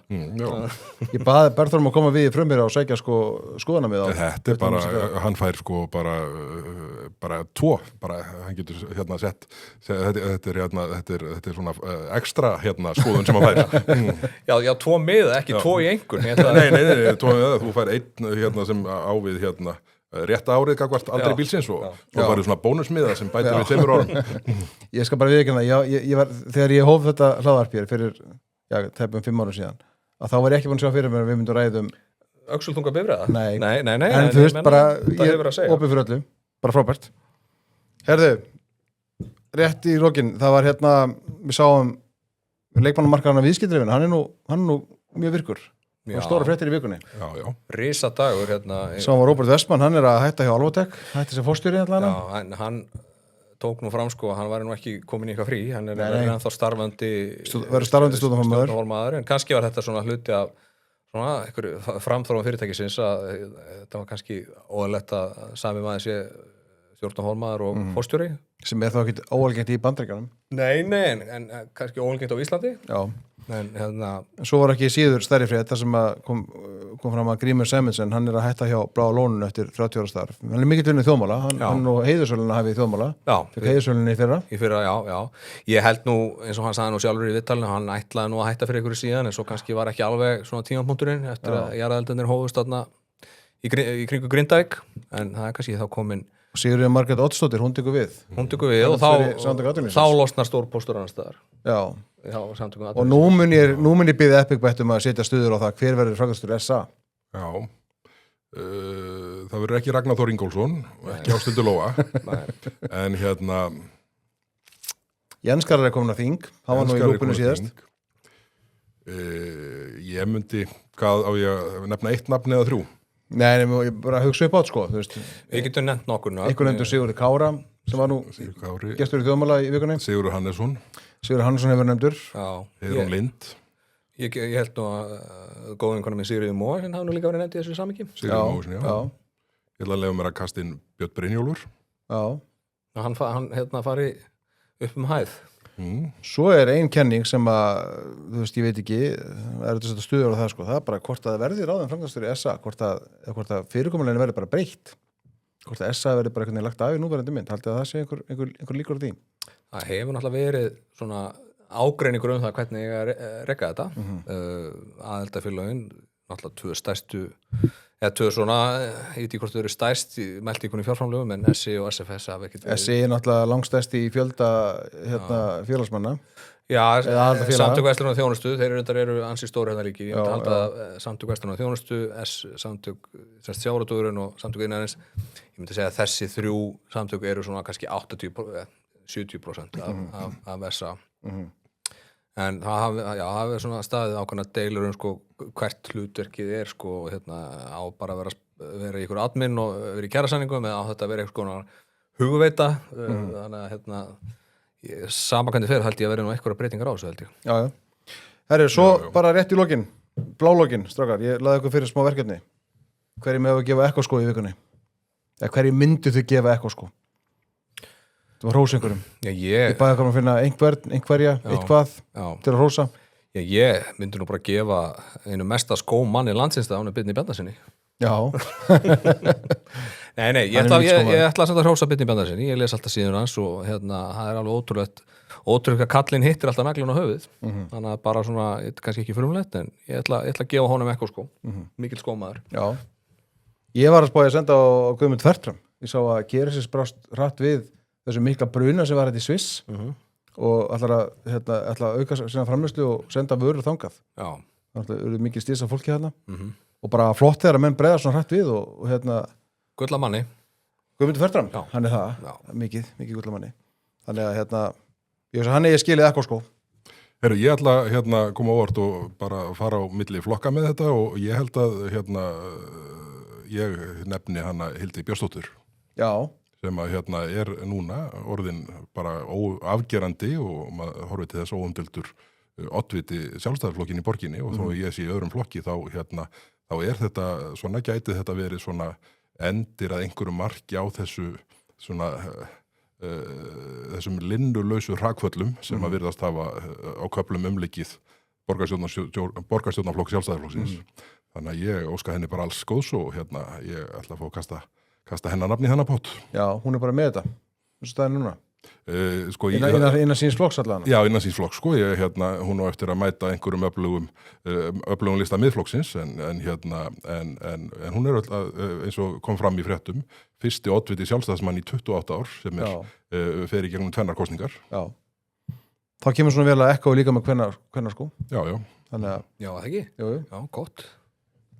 Ég baði Berþórum að koma við í frumir og segja skoðana með á. Þetta er bara, hann fær sko bara tvo, hann getur hérna sett, þetta er svona ekstra hérna skoðun sem hann fær. Já, tvo miða, ekki tvo í einhvern. Nei, tvo miða, þú fær einn hérna sem ávið hérna rétt árið gagvart aldrei bílsins og svo farið svona bónusmiða sem bætir við 2 árum. Ég skal bara viðurkenna, þegar ég hóf þetta hlaðvarp fyrir tæpum 5 árum síðan, að þá var ég ekki búin að sjá fyrir mér að við myndum ræðum Öxulþunga bifreiða? Nei. En þú veist, bara ég opið fyrir öllu, bara frábært. Herðu, rétt í lokin, það var hérna, við sáum leikmannamarkaðan viðskiptadrifin, hann er nú mjög virkur. Og stóra fréttir í vikunni. Já. Risadagur hérna. Sáum Róbert Vestmann, hann er að hætta hjá Alvotek, hætti sem forstjóri allavega. Já, en hann tók nú fram sko, hann var nú ekki komin í eitthvað frí, hann er ennþá starfandi stjórnarformaður, en kannski var þetta svona hluti af svona einhverju framþróun fyrirtækisins að þetta var kannski óðalegt að sami maður sé stjórnarformaður og forstjóri. Sem er þá ekki óalgengt í Bandaríkjunum. Nei, en kannski óalgengt á Íslandi. Já. En svo var ekki síður stærri frétt þar sem að kom fram að Grímur Sæmundsen, hann er að hætta hjá Bláa lóninu eftir 30 ára starf. Hann er mikill vinnur þjóðmála, hann og heiðursöluna hafið í þjóðmála. Fyrir heiðursölunni í fyrra. Í fyrra, já. Ég held nú, eins og hann sagði nú sjálfur í viðtalinu, hann ætlaði nú að hætta fyrir einhverju síðan, en svo kannski var ekki alveg svona tímapunkturinn eftir að jarðeldarnir hófust þarna í kringu Grindavík, en það er kannski þá komin Sigríður Margrét Oddsdóttir, hún tekur við og þá losnar stór póstur annars staðar. Já. Og nú mun ég biðja Epic Bet að setja stuður á það hver verður framkvæmdastjóri SA. Já. Það verður ekki Ragnar Þór Ingólfsson, ekki Ásthildur Lóa. En hérna Jens Garðar er komin að þing, hann var nú í lúpunni síðast. Ég myndi, hvað á ég að nefna 1 nafn eða 3? Nei, ég bara hugsa upp átt sko, þú veist. Við getum nefnt nokkur. Einhver nefndur Sigurður Kára sem var nú gestur í þjóðmála í vikunni. Sigurður Hannesson hefur nefndur. Heiðrún Lind. Ég held nú að góðvinkona minn Sigríður Móa sem hafa nú líka verið nefnt í þessu samhengi. Sigríður Móa, já. Ég ætla að leyfa mér að kasta inn Björn Brynjólfur. Já. Hann hérna fari upp hæð. Svo er ein kenning sem að, þú veist, ég veit ekki, það er þetta stuður á það sko, það er bara hvort að verði ráðin framkvæmdastjóri SA, hvort að fyrirkomuleginu verði bara breytt, hvort að SA verði bara einhvern veginn lagt af í núverandi mynd, haldið að það sé einhver líkur á því? Það hefur náttúrulega verið svona ágreiningur það hvernig ég að rekka þetta, aðildafélögin, náttúrulega 2 stærstu, eða 2 svona, ég veit ekki hvort þau eru stærst meldi ykkur í fjárframlögum, en SI og SFS hafa ekkert verið. SI er náttúrulega langstærst í fjölda félagsmanna. Já, Samtök Verslunar og þjónustu, þeir eru ansi stóri hérna líki. Ég myndi halda að Samtök Verslunar og þjónustu, Samtök sjávarútvegurinn og Samtök iðnaðarins, ég myndi segja að þessi 3 samtök eru svona kannski 80-70% af SA. En það hafi svona staðið ákveðna deilur sko hvert hlutverkið sko hérna á bara að vera í ykkur admin og vera í kjarasamningum eða á þetta að vera eitthvað konar hugveita þannig að hérna sama hvernig fer held ég að vera nú eitthvað breytingar á þessu held ég. Já. Herri, svo bara rétt í lokin, blálókin, strákar, ég laði ykkur fyrir smá verkefni. Hverju með að gefa ekkoskó í vikunni? Eða hverju myndu þau gefa ekkoskó? Það var hrósa einhverjum. Ég bæði að finna einhverja, eitthvað til að hrósa. Ég myndi nú bara gefa einu mesta skómanni landsins það, hún er Birni Bjarnasyni. Já. Nei, ég ætla að hrósa Birni Bjarnasyni, ég les alltaf síðan hans og hérna, það er alveg ótrúlega kallinn hittir alltaf naglinn á höfuð. Þannig að bara svona, kannski ekki frumlegt, en ég ætla að gefa honum ekkoskó. Mikill skómaður. Já. Ég var að spá að senda á Guðmund Fertram. Ég sá að Keresis brást hratt við þessu mikla bruna sem var þetta í Sviss og ætla að auka sína framleiðslu og senda vörur þangað. Já. það eru mikið stýrsa fólki hérna og bara flott þegar að menn bregða svona hrætt við og hérna Gullamanni. Guðmundur Fertram, hann er það mikið gullamanni þannig að hérna, ég veist að hann skilið eitthvað sko. Herru, ég ætla hérna koma á óvart og bara fara á milli flokka með þetta og ég held að hérna ég nefni hana Hildi Björnsdóttur sem að hérna er núna orðin bara afgerandi og maður horfið til þess óumdildur oddviti sjálfstæðarflokkin í borginni og þó ég sé í öðrum flokki þá hérna þá er þetta svona gætið þetta verið svona endir að einhverju marki á þessu svona þessum linnulausu hrakföllum sem að virðast hafa á köflum umlikið borgarstjórnarflokk sjálfstæðarflokksins. Þannig að ég óska henni bara alls góðs og hérna ég ætla að fá að kasta hennar nafn í hennar pott. Já, hún er bara með þetta. Þessu staðin núna. Sko, innan síns flokks allan. Já, innan síns flokks, sko. Hérna, hún á eftir að mæta einhverjum öflugum lista miðflokksins en hún er eins og kom fram í fréttum fyrsti oddviti sjálfstæðismann í 28 ár sem fer í gegnum 2 kosningar. Já. Þá kemur svona vel að ekka og líka með hvenær sko. Já. Þannig að Já, það ekki? Jú. Já, gott.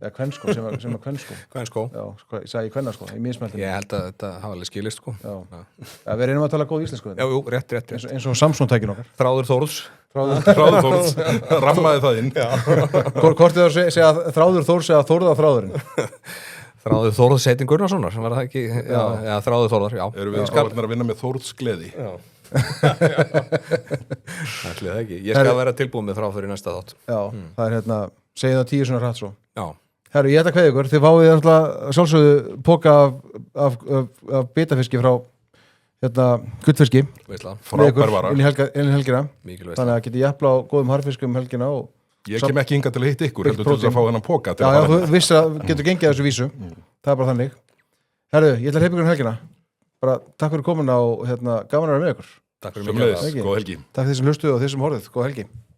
Eða kvensko, sem er kvensko. Kvensko. Já, sko, ég sagði kvennasko, í mismæltinu. Ég held að þetta hafa alveg skilist, sko. Já. Við reynum að tala góð íslensku. Já, jú, rétt. Eins og Samsung-tækin okkar. Þráður Þórðs. Þráður Þórðs, rammaði það inn. Hvort þið segja Þráður Þórðs eða Þórða Þráðurinn? Þráður Þórðs heitin Gunnarssonar, var það ekki? Já, Þráður Þórðar, já. Erum við skálfarnir að vinna með Þórðs gleði? Já. Ætli það ekki. Ég skal vera tilbúin með þráð fyrir næsta þátt. Já, það er hérna, segið það 10 svona hratt svo. Já. Herru, ég ætla að kveðja ykkur, þið fáið alltaf sjálfsögðu póka af bitafiski frá hérna gullfiski. Veitla. Frábær vara. Inn í helgina. Mikilvægt. Þannig að geti jafnla á góðum harfiskum helgina og Ég kem ekki hingað til að hitta ykkur, heldur til þess að fá þennan póka til Já, að fara þú hérna. vissir að getur gengið að þessu vísu. Það er bara þannig. Herru, ég ætla að hleypa ykkur helgina. Bara takk fyrir komuna og hérna gaman að vera með ykkur. Takk fyrir Sömuleiðis, góða helgi. Takk fyrir þeir sem hlustuðu og þeir sem horfið. Góða helgi.